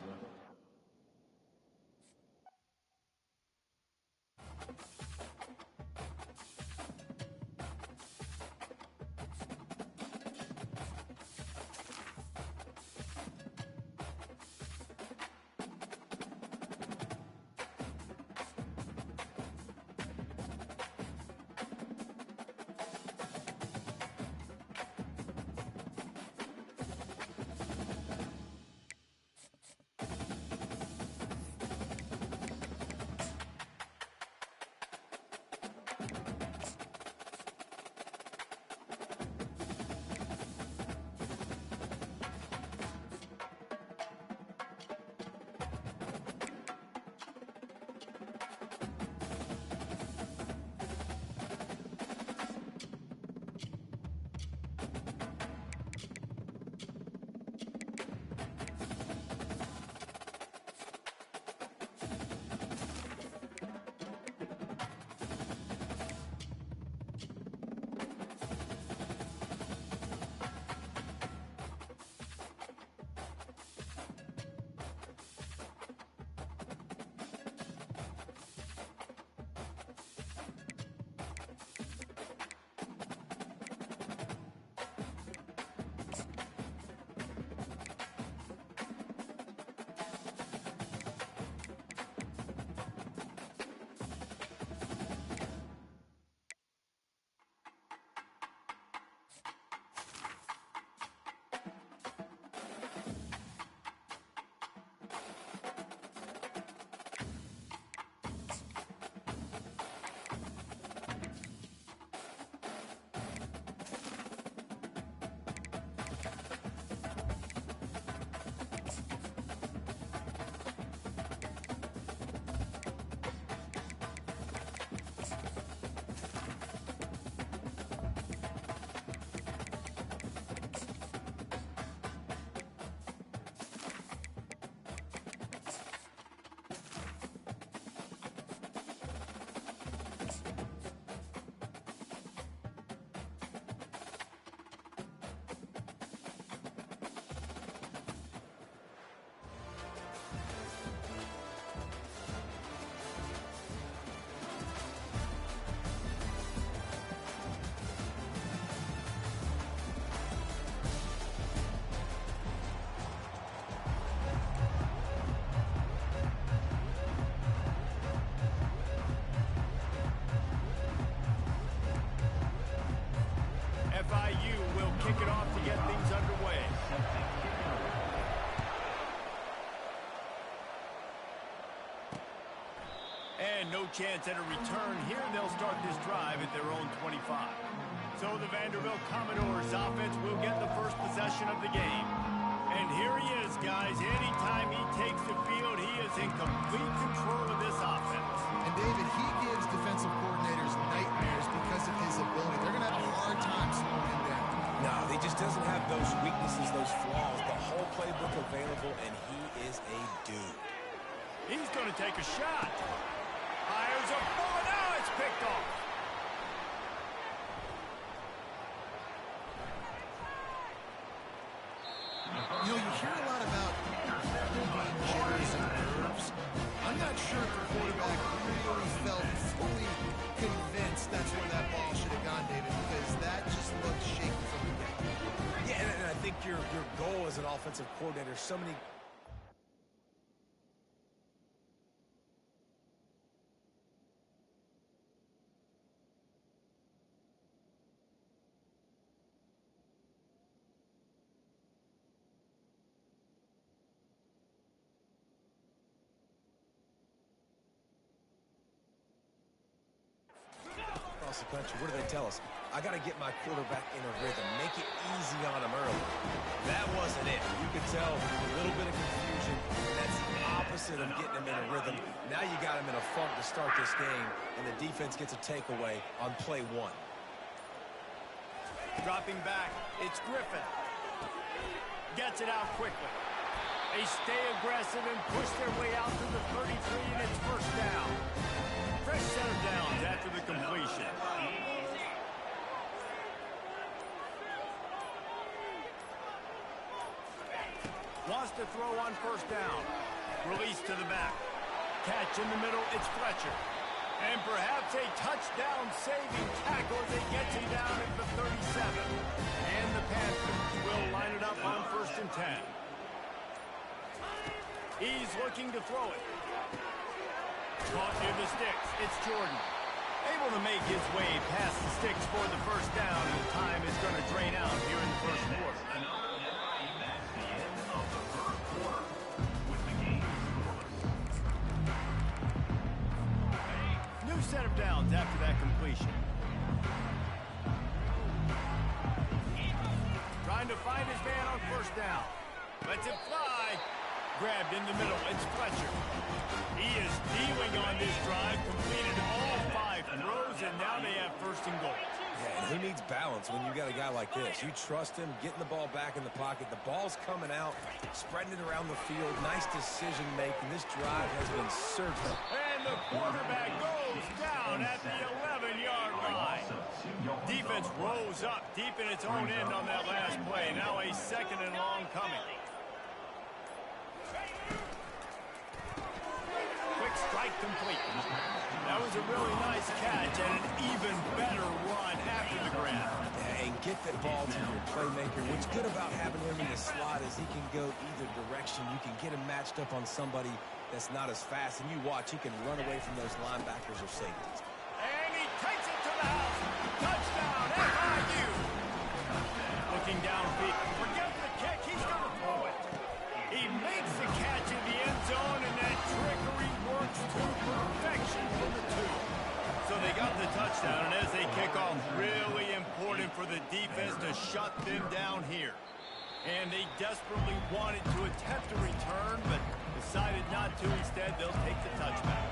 FIU will kick it off to get things underway. And no chance at a return. Here they'll start this drive at their own 25. So the Vanderbilt Commodores offense will get the first possession of the game. And here he is, guys. Anytime he takes the field, he is in complete control of this offense. And David, he gives defensive coordinators nightmares because of his ability. They're going to have a hard time slowing him down. No, he just doesn't have those weaknesses, those flaws. The whole playbook available, and he is a dude. He's going to take a shot. Fires a ball. Now it's picked off. You know, you hear a lot about jitters and nerves. I'm not sure if the quarterback really felt fully convinced that's where that ball should have gone, David, because that just looked shaky from the get. Yeah, and I think your goal as an offensive coordinator, so many across the country, what do they tell us? I got to get my quarterback in a rhythm. Make it easy on him early. That wasn't it. You could tell a little bit of confusion. That's the opposite of getting him in a rhythm. Now you got him in a funk to start this game, and the defense gets a takeaway on play one. Dropping back, it's Griffin. Gets it out quickly. They stay aggressive and push their way out to the 33, and it's first down. Fresh set of downs after the completion. Wants to throw on first down. Release to the back. Catch in the middle, it's Fletcher. And perhaps a touchdown-saving tackle as they get him down at the 37. And the Panthers will line it up on first and 10. He's looking to throw it. Caught near the sticks. It's Jordan. Able to make his way past the sticks for the first down, and the time is going to drain out here in the first quarter. That's the end of the first quarter with the game scoreless. New set of downs after that completion. Trying to find his man on first down. Lets it fly. Grabbed in the middle. It's Fletcher. He is dealing on this drive. Completed all 5 throws, and now they have first and goal. Yeah, and who needs balance when you got a guy like this? You trust him, getting the ball back in the pocket. The ball's coming out, spreading it around the field. Nice decision-making. This drive has been certain. And the quarterback goes down at the 11-yard line. Defense rose up deep in its own end on that last play. Now a second and long coming. Quick strike complete. That was a really nice catch and an even better run after the grab. And get that ball to your playmaker. What's good about having him in the slot is he can go either direction. You can get him matched up on somebody that's not as fast. And you watch, he can run away from those linebackers or safeties. And he takes it to the house. Touchdown, FIU. Looking downfield. Forget the kick. He's going to throw it. He makes the catch in the end zone, and that trickery works to perfection for the 2. So they got the touchdown, and as they kick off, really important for the defense to shut them down here. And they desperately wanted to attempt a return, but decided not to. Instead, they'll take the touchback.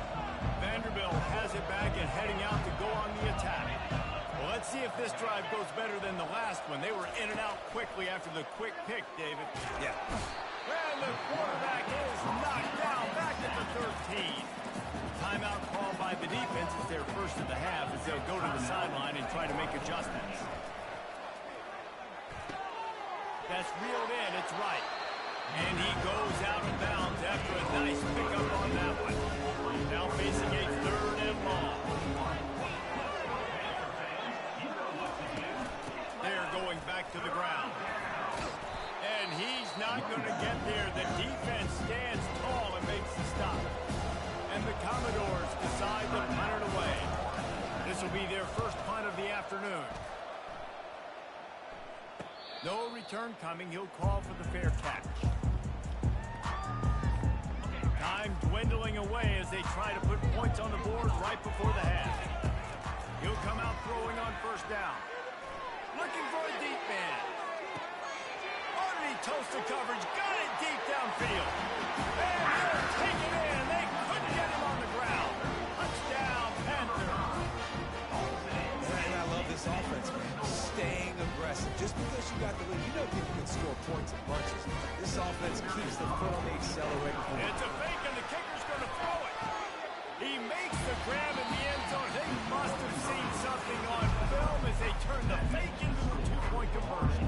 Vanderbilt has it back and heading out to go on the attack. Well, let's see if this drive goes better than the last one. They were in and out quickly after the quick pick, David. Yeah. And the quarterback is knocked down back at the 13. Timeout called by the defense. It's their first of the half as they'll go to the sideline and try to make adjustments. That's reeled in. It's right. And he goes out of bounds after a nice pickup on that one. Now facing a third and long. They're going back to the ground. And he's not going to get there. The defense stands tall and makes the stop. And the Commodores decide to punt it away. This will be their first punt of the afternoon. No return coming. He'll call for the fair catch. Time dwindling away as they try to put points on the board right before the half. He'll come out throwing on first down. Looking for a deep man. Already toast the coverage. Got it deep downfield. And they're taking it in. They couldn't get him on the ground. Touchdown, Panthers. And I love this offense, man. Staying aggressive. Just because you got the lead, you know people can score points in bunches. This offense keeps the foot on the accelerator. It's a fake, and the kicker's going to throw it. He makes the grab in the end zone. They must have seen something on film as they turn the fake into a 2-point conversion.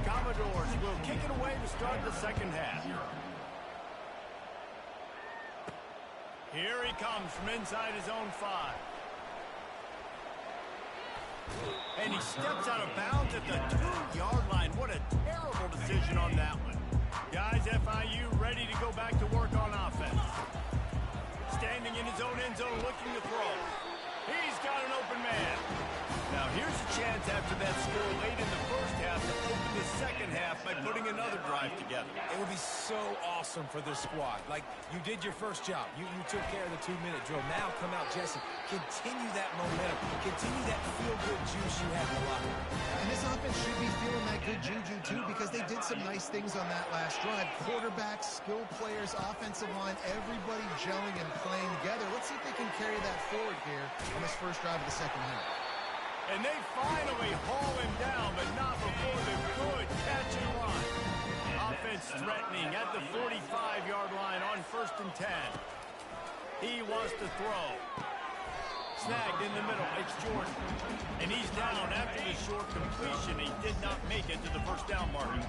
Commodores will kick it away to start the second half. Here he comes from inside his own 5. And he steps out of bounds at the 2-yard line. What a terrible decision on that one. Guys, FIU ready to go back to work on offense. Standing in his own end zone looking to throw. He's got an open man. Now here's a chance after that score late in the first half to open the second half by putting another drive together. It would be so awesome for this squad. Like, you did your first job. You took care of the 2-minute drill. Now come out, Jesse. Continue that momentum. Continue that feel-good juice you had in the locker room. And this offense should be feeling that good juju, too, because they did some nice things on that last drive. Quarterbacks, skilled players, offensive line, everybody gelling and playing together. Let's see if they can carry that forward here on this first drive of the second half. And they finally haul him down, but not before the good catch and run. Offense threatening at the 45-yard line on 1st and 10. He wants to throw. Snagged in the middle, it's Jordan. And he's down after the short completion. He did not make it to the first down marker.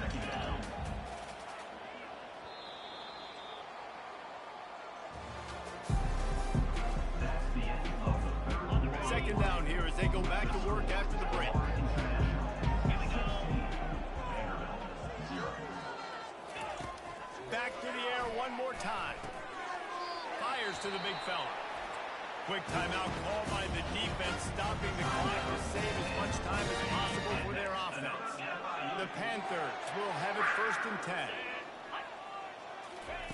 Second down. That's the end of the third. Second down here as they go back to work after the break. Back to the air one more time. Fires to the big fella. Quick timeout called by the defense, stopping the clock to save as much time as possible for their offense. The Panthers will have it 1st and 10.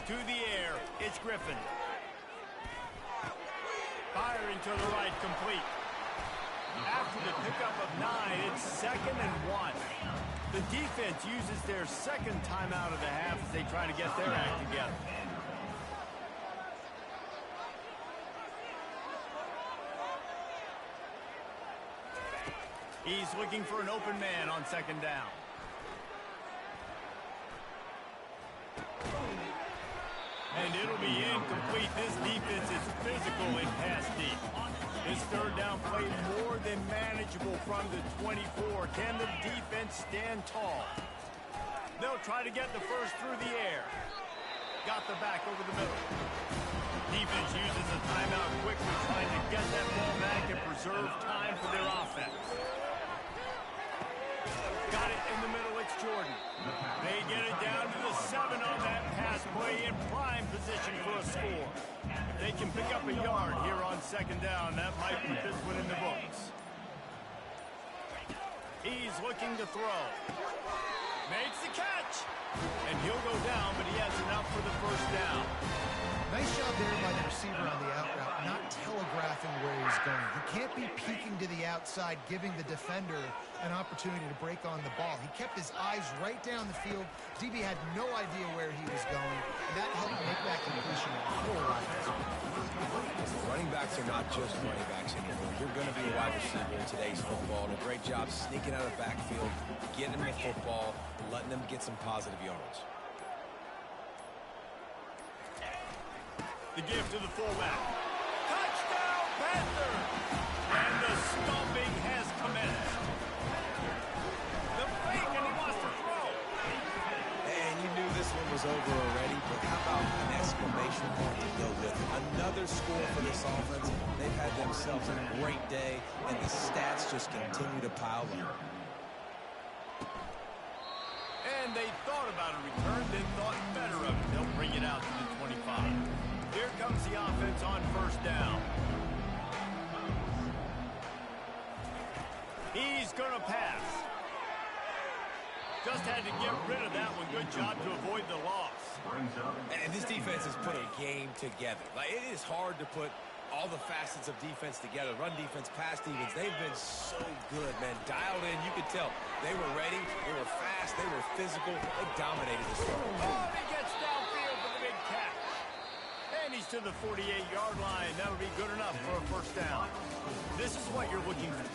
To the air, it's Griffin. Firing to the right, complete. After the pickup of 9, it's 2nd and 1. The defense uses their second timeout of the half as they try to get their act together. He's looking for an open man on 2nd down. And it'll be incomplete. This defense is physical and pass deep. This 3rd down play more than manageable from the 24. Can the defense stand tall? They'll try to get the first through the air. Got the back over the middle. Defense uses a timeout quickly, trying to get that ball back and preserve time for their offense. Got it in the middle, it's Jordan. They get it down to the 7 on that pass play in prime position for a score. They can pick up a yard here on 2nd down. That might put this one in the books. He's looking to throw. Makes the catch. And he'll go down, but he has enough for the first down. Nice job there by the receiver on the out route, not telegraphing where he's going. He can't be peeking to the outside, giving the defender an opportunity to break on the ball. He kept his eyes right down the field. DB had no idea where he was going, and that helped make that completion a whole lot easier. Running backs are not just running backs anymore. You're going to be a wide receiver in today's football. And a great job sneaking out of the backfield, getting them the football, letting them get some positive yards. The give to the fullback. Touchdown, Panthers! And the stomping has commenced. The fake, and he wants to throw. And you knew this one was over already, but how about an exclamation point to go with it? Another score for this offense. They've had themselves a great day, and the stats just continue to pile up. And they thought about a return, then thought better of it. They'll bring it out to the 25. Here comes the offense on 1st down. He's going to pass. Just had to get rid of that one. Good job to avoid the loss. And this defense has put a game together. Like, it is hard to put all the facets of defense together. Run defense, pass defense. They've been so good, man. Dialed in. You could tell. They were ready. They were fast. They were physical. They dominated this game. Oh, he gets downfield for the big catch. And he's to the 48-yard line. That'll be good enough for a first down. This is what you're looking for.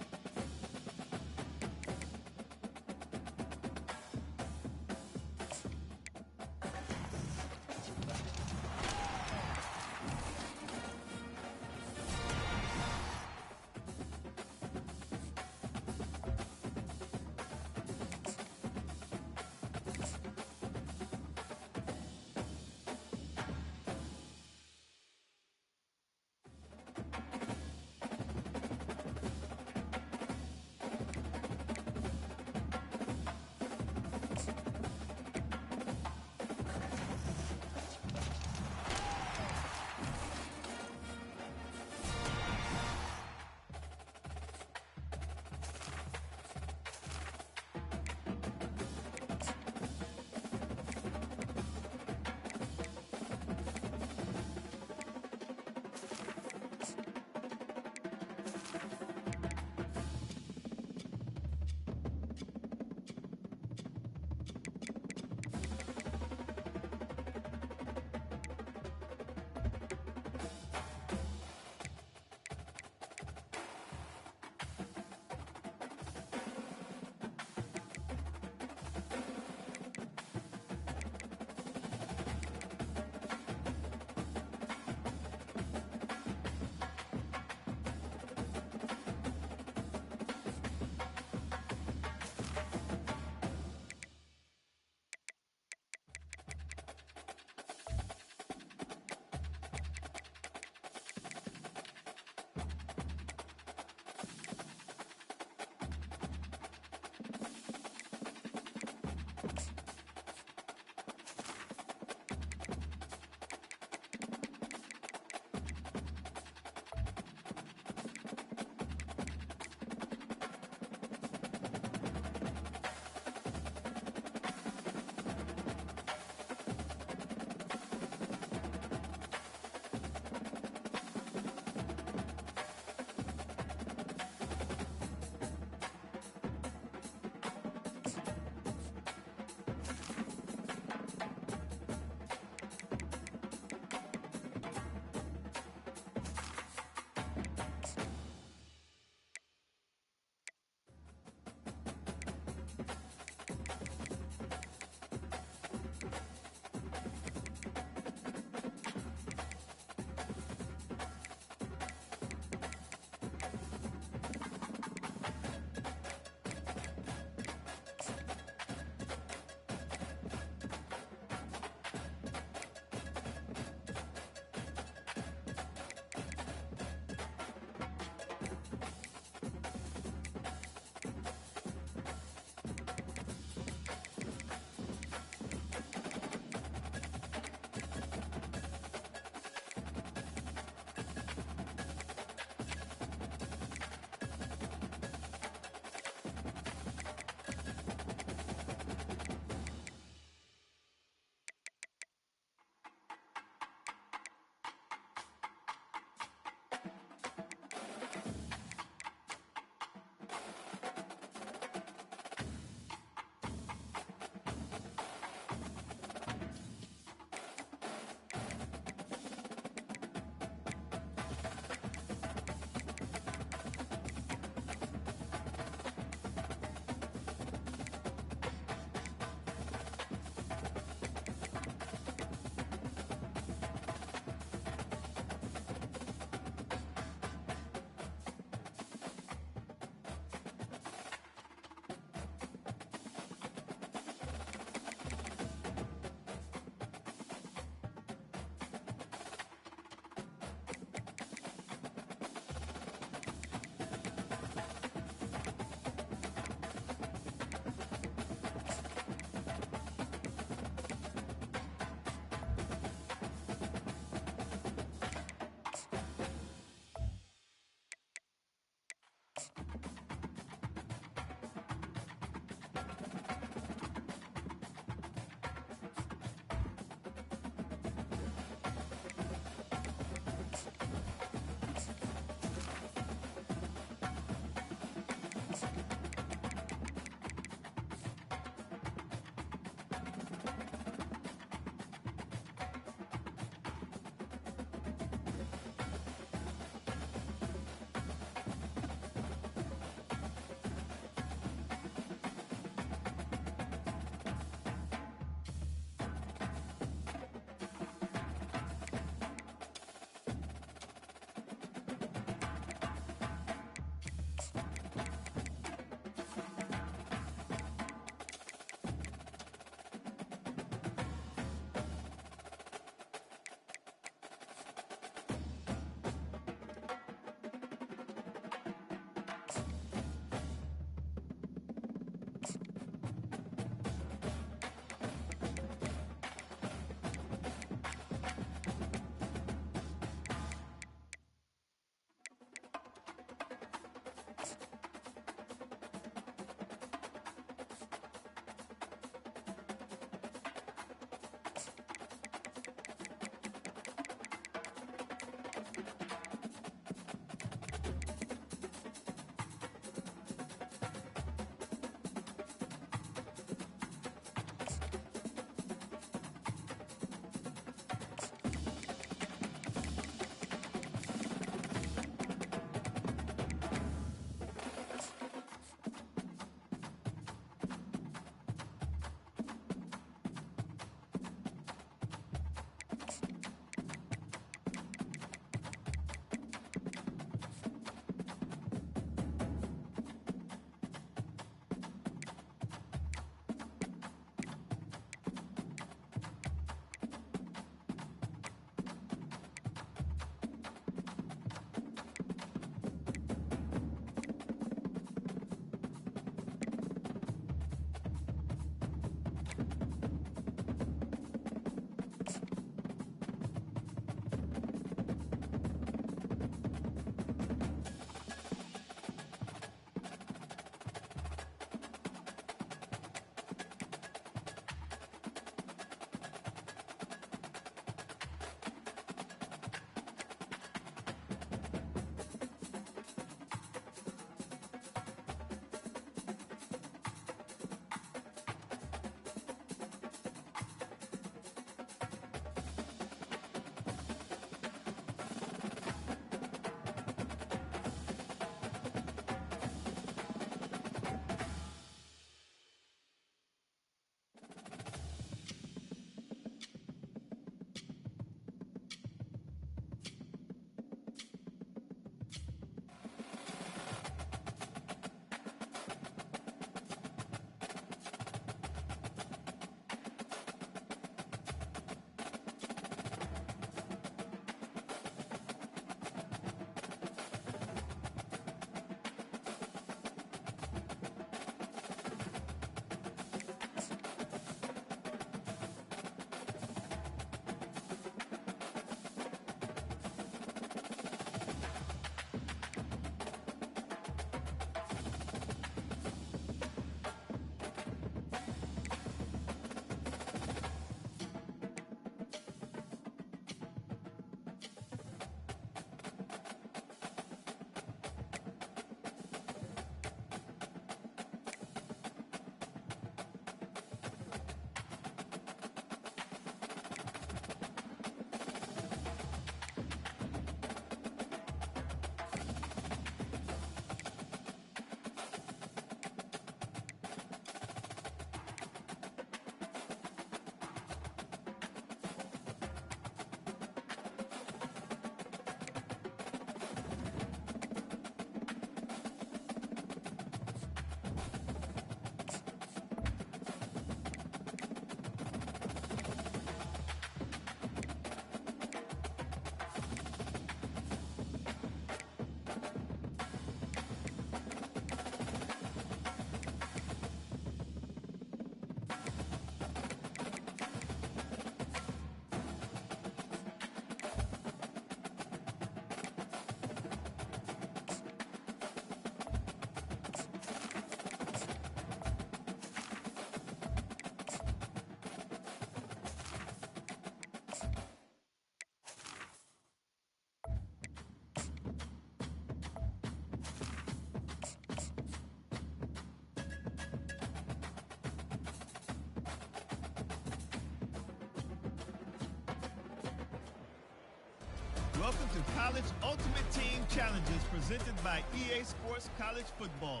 Welcome to College Ultimate Team Challenges presented by EA Sports College Football.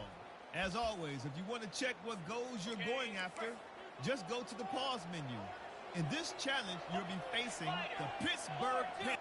As always, if you want to check what goals you're going after, just go to the pause menu. In this challenge, you'll be facing the Pittsburgh Panthers.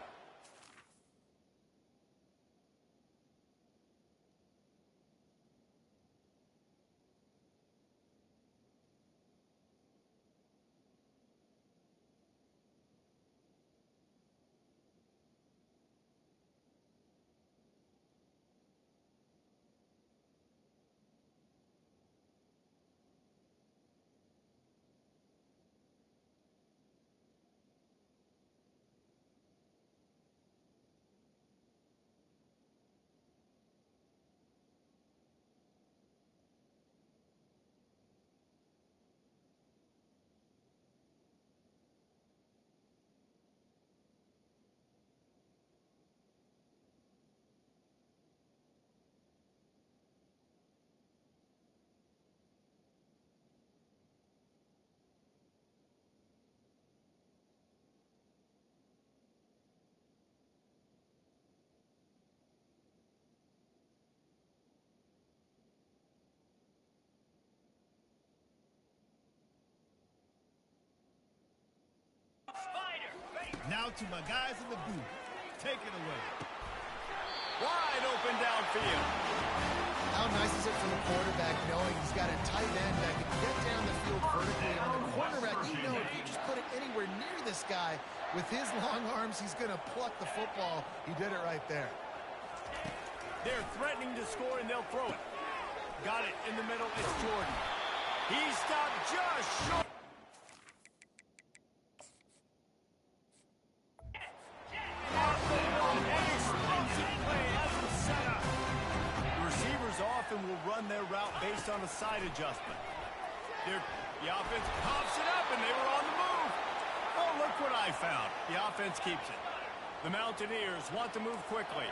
Now to my guys in the booth. Take it away. Wide open downfield. How nice is it for the quarterback knowing he's got a tight end that can get down the field vertically? And on the cornerback, you know if you just put it anywhere near this guy with his long arms, he's going to pluck the football. He did it right there. They're threatening to score, and they'll throw it. Got it in the middle. It's Jordan. He stopped just short. Will run their route based on a side adjustment. The offense pops it up, and they were on the move. Oh, look what I found. The offense keeps it. The Mountaineers want to move quickly.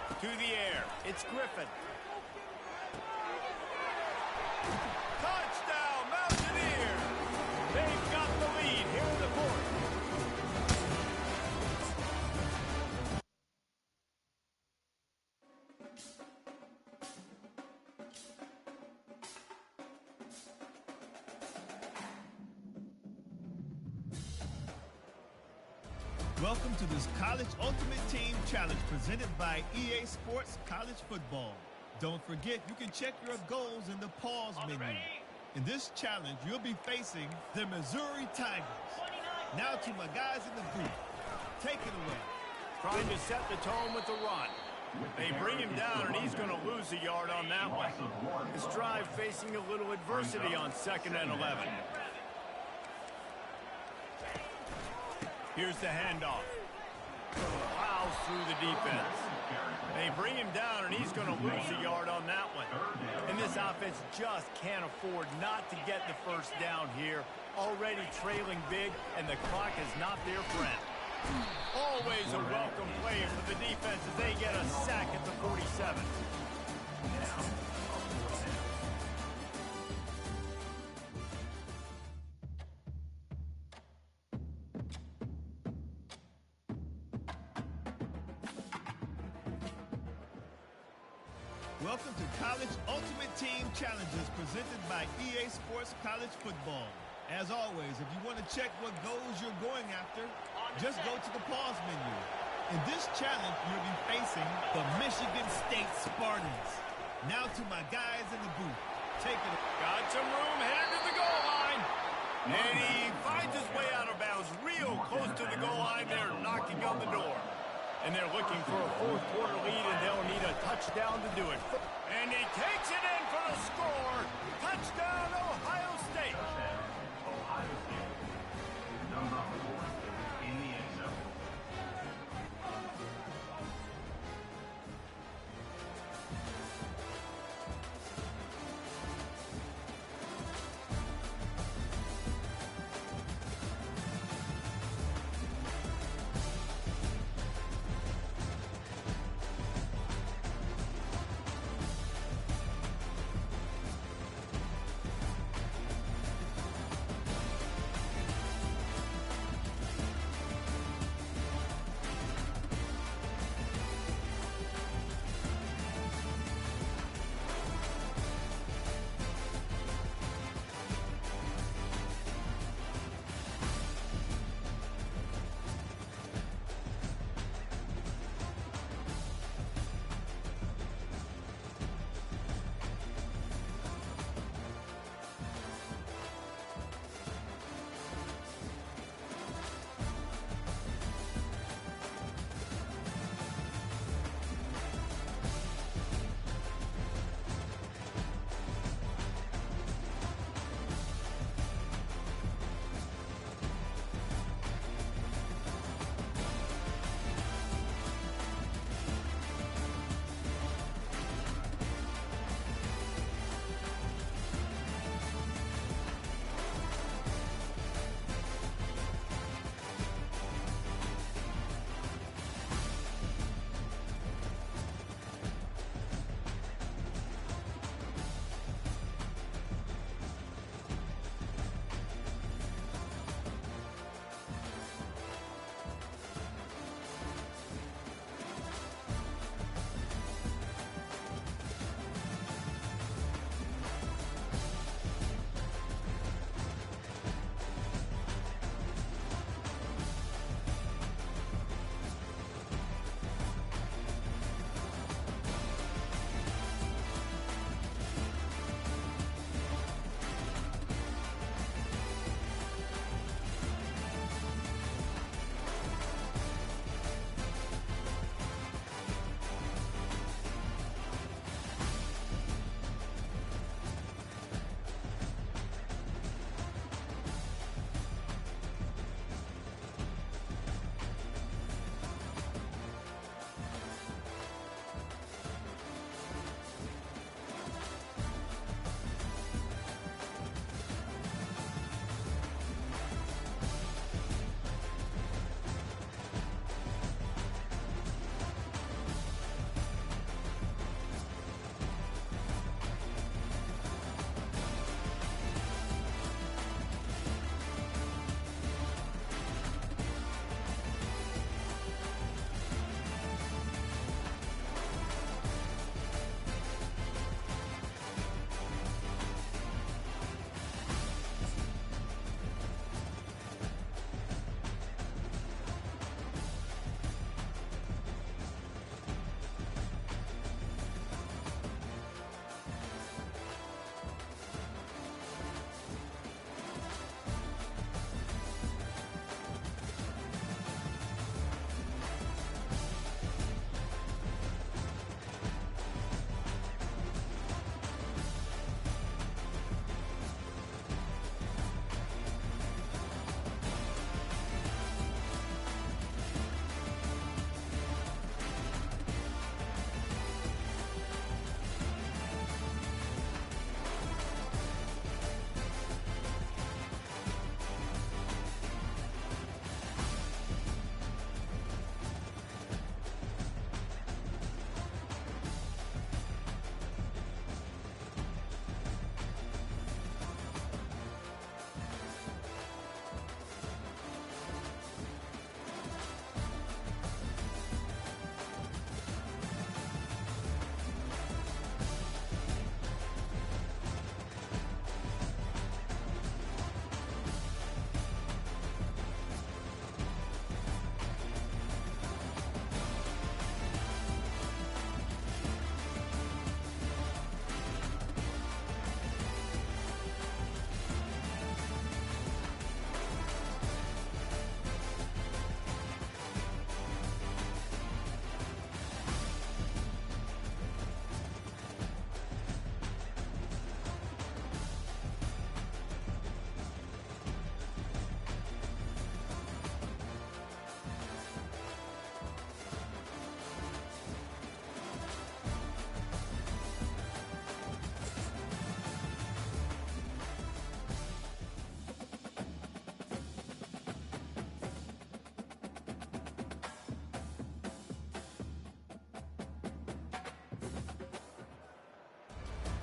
To the air. It's Griffin. Touchdown, Mountaineers! They've got the lead here in the fourth. Welcome to this College Ultimate Team Challenge presented by EA Sports College Football. Don't forget, you can check your goals in the pause menu. In this challenge, you'll be facing the Missouri Tigers. Now to my guys in the booth. Take it away. Trying to set the tone with the run. They bring him down, and he's going to lose a yard on that one. This drive facing a little adversity on 2nd and 11. Here's the handoff. Plows through the defense. They bring him down, and he's going to lose a yard on that one. And this offense just can't afford not to get the first down here. Already trailing big, and the clock is not their friend. Always a welcome play for the defense as they get a sack at the 47. Welcome to College Ultimate Team Challenges presented by EA Sports College Football. As always, if you want to check what goals you're going after, just go to the pause menu. In this challenge, you'll be facing the Michigan State Spartans. Now to my guys in the booth. Take it. Got some room, headed to the goal line. And he finds his way out of bounds real close to the goal line there, knocking on the door. And they're looking for a fourth quarter lead, and they'll need a touchdown to do it. And he takes it in for the score. Touchdown, Ohio State. Ohio State. Number 4 in the end zone.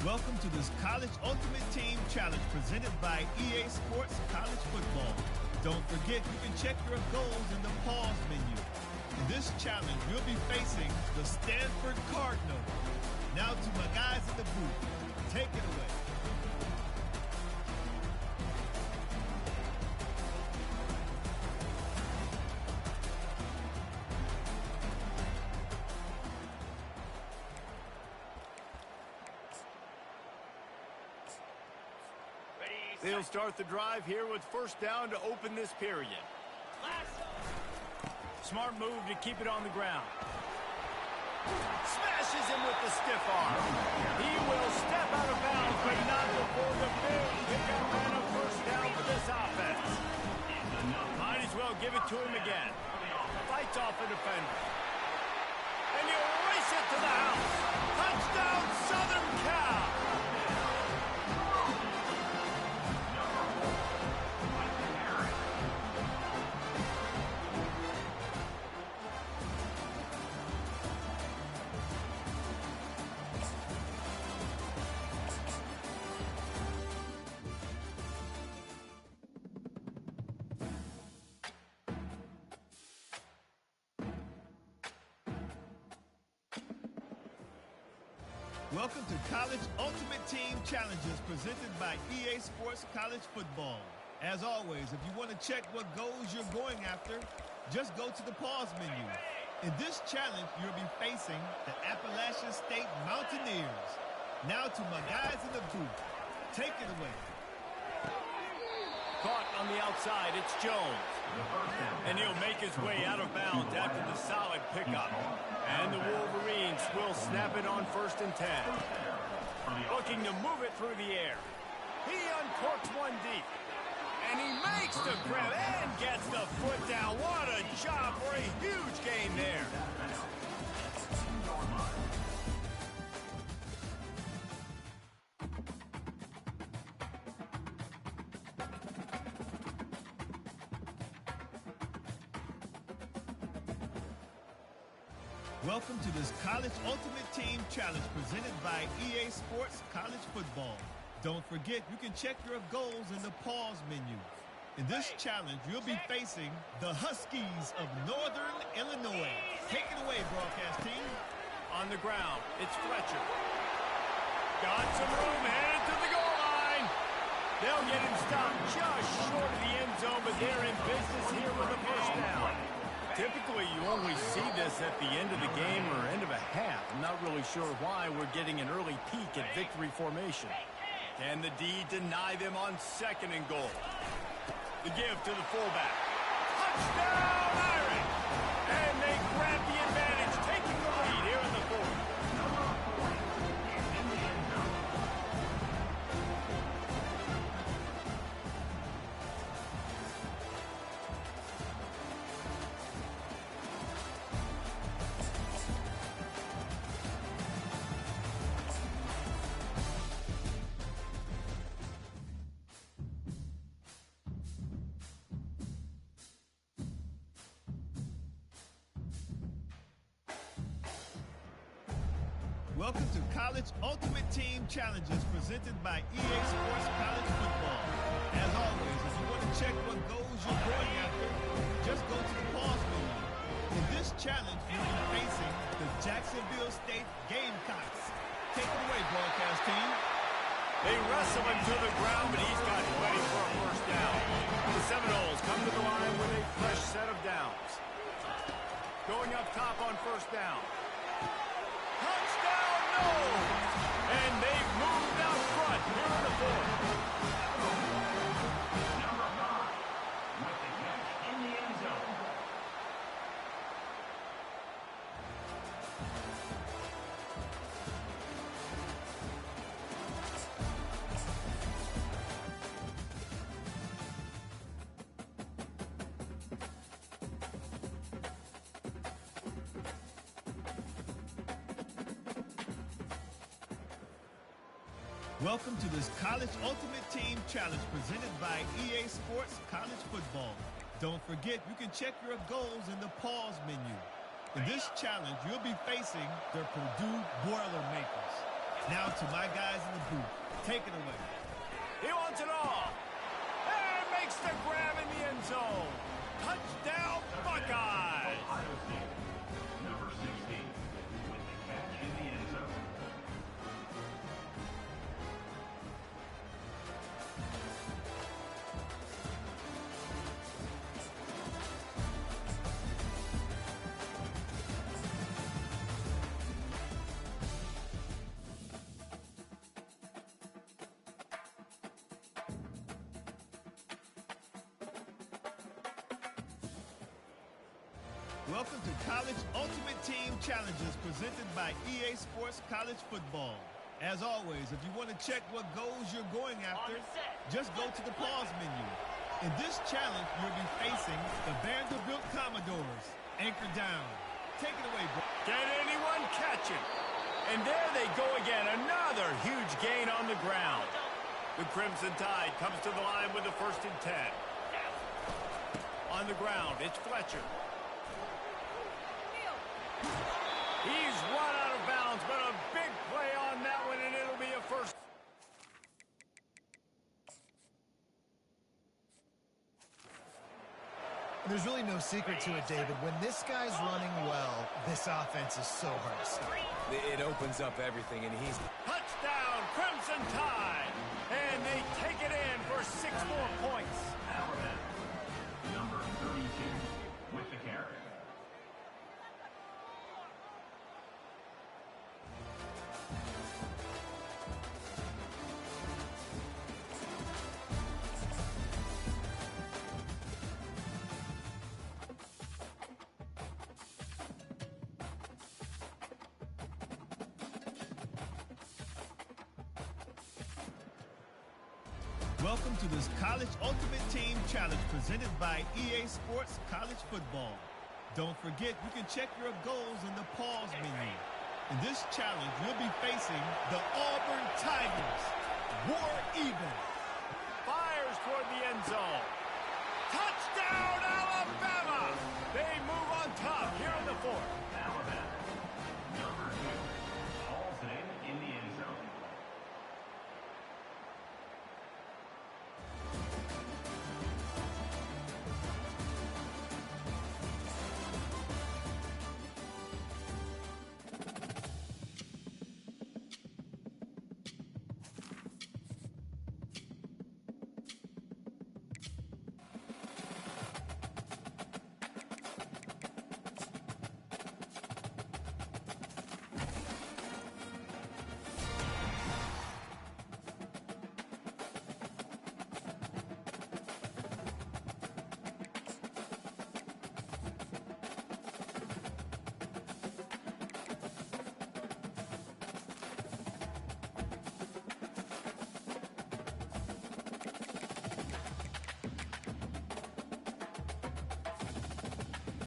Welcome to this College Ultimate Team Challenge presented by EA Sports College Football. Don't forget you can check your goals in the pause menu. In this challenge, you'll be facing the Stanford Cardinals. Now to my guys in the booth. Take it away. They'll start the drive here with first down to open this period. Smart move to keep it on the ground. Smashes him with the stiff arm. He will step out of bounds, but not before the big pickup and a first down for this offense. Might as well give it to him again. Fights off a defender. And you race it to the house. Touchdown, Southern Cal. Welcome to College Ultimate Team Challenges presented by EA Sports College Football. As always, if you want to check what goals you're going after, just go to the pause menu. In this challenge, you'll be facing the Appalachian State Mountaineers. Now to my guys in the booth. Take it away. Caught on the outside, it's Jones. And he'll make his way out of bounds after the solid pickup. And the Wolverines will snap it on 1st and 10. Looking to move it through the air. He uncorks one deep. And he makes the grab and gets the foot down. What a job for a huge gain there. Welcome to this College Ultimate Team Challenge presented by EA Sports College Football. Don't forget, you can check your goals in the pause menu. In this challenge, you'll be facing the Huskies of Northern Illinois. Take it away, broadcast team. On the ground, it's Fletcher. Got some room, headed to the goal line. They'll get him stopped just short of the end zone, but they're in business here with a first down. Typically, you only see this at the end of the game or end of a half. I'm not really sure why we're getting an early peek at victory formation. Can the D deny them on 2nd and goal? The give to the fullback. Touchdown, Irish! And they grab the advantage, taking the lead here in the 4th. Welcome to College Ultimate Team Challenges presented by EA Sports College Football. As always, if you want to check what goals you're going after, just go to the pause menu. In this challenge, you'll be facing the Jacksonville State Gamecocks. Take it away, broadcast team. They wrestle him to the ground, but he's got ready for a first down. The Seminoles come to the line with a fresh set of downs. Going up top on 1st down. Touchdown, no! And they've moved out front here in the 4th. Number 5, with the catch in the end zone. Welcome to this College Ultimate Team Challenge presented by EA Sports College Football. Don't forget, you can check your goals in the pause menu. In this challenge, you'll be facing the Purdue Boilermakers. Now to my guys in the booth. Take it away. He wants it all. And makes the grab in the end zone. Touchdown, Buckeyes. Ohio State, number 16, with the catch in the end zone. Welcome to College Ultimate Team Challenges presented by EA Sports College Football. As always, if you want to check what goals you're going after, just go to the pause menu. In this challenge, you'll be facing the Vanderbilt Commodores. Anchor down. Take it away, bro. Can anyone catch it? And there they go again. Another huge gain on the ground. The Crimson Tide comes to the line with the 1st and 10. On the ground, it's Fletcher. He's run out of bounds, but a big play on that one, and it'll be a first. There's really no secret to it, David. When this guy's running well, this offense is so hard to stop. It opens up everything, and he's... Touchdown, Crimson Tide! And they take it in for 6 more points. Alabama, number 32, with the carry. Welcome to this College Ultimate Team Challenge presented by EA Sports College Football. Don't forget, you can check your goals in the pause menu. In this challenge, you'll be facing the Auburn Tigers. War even.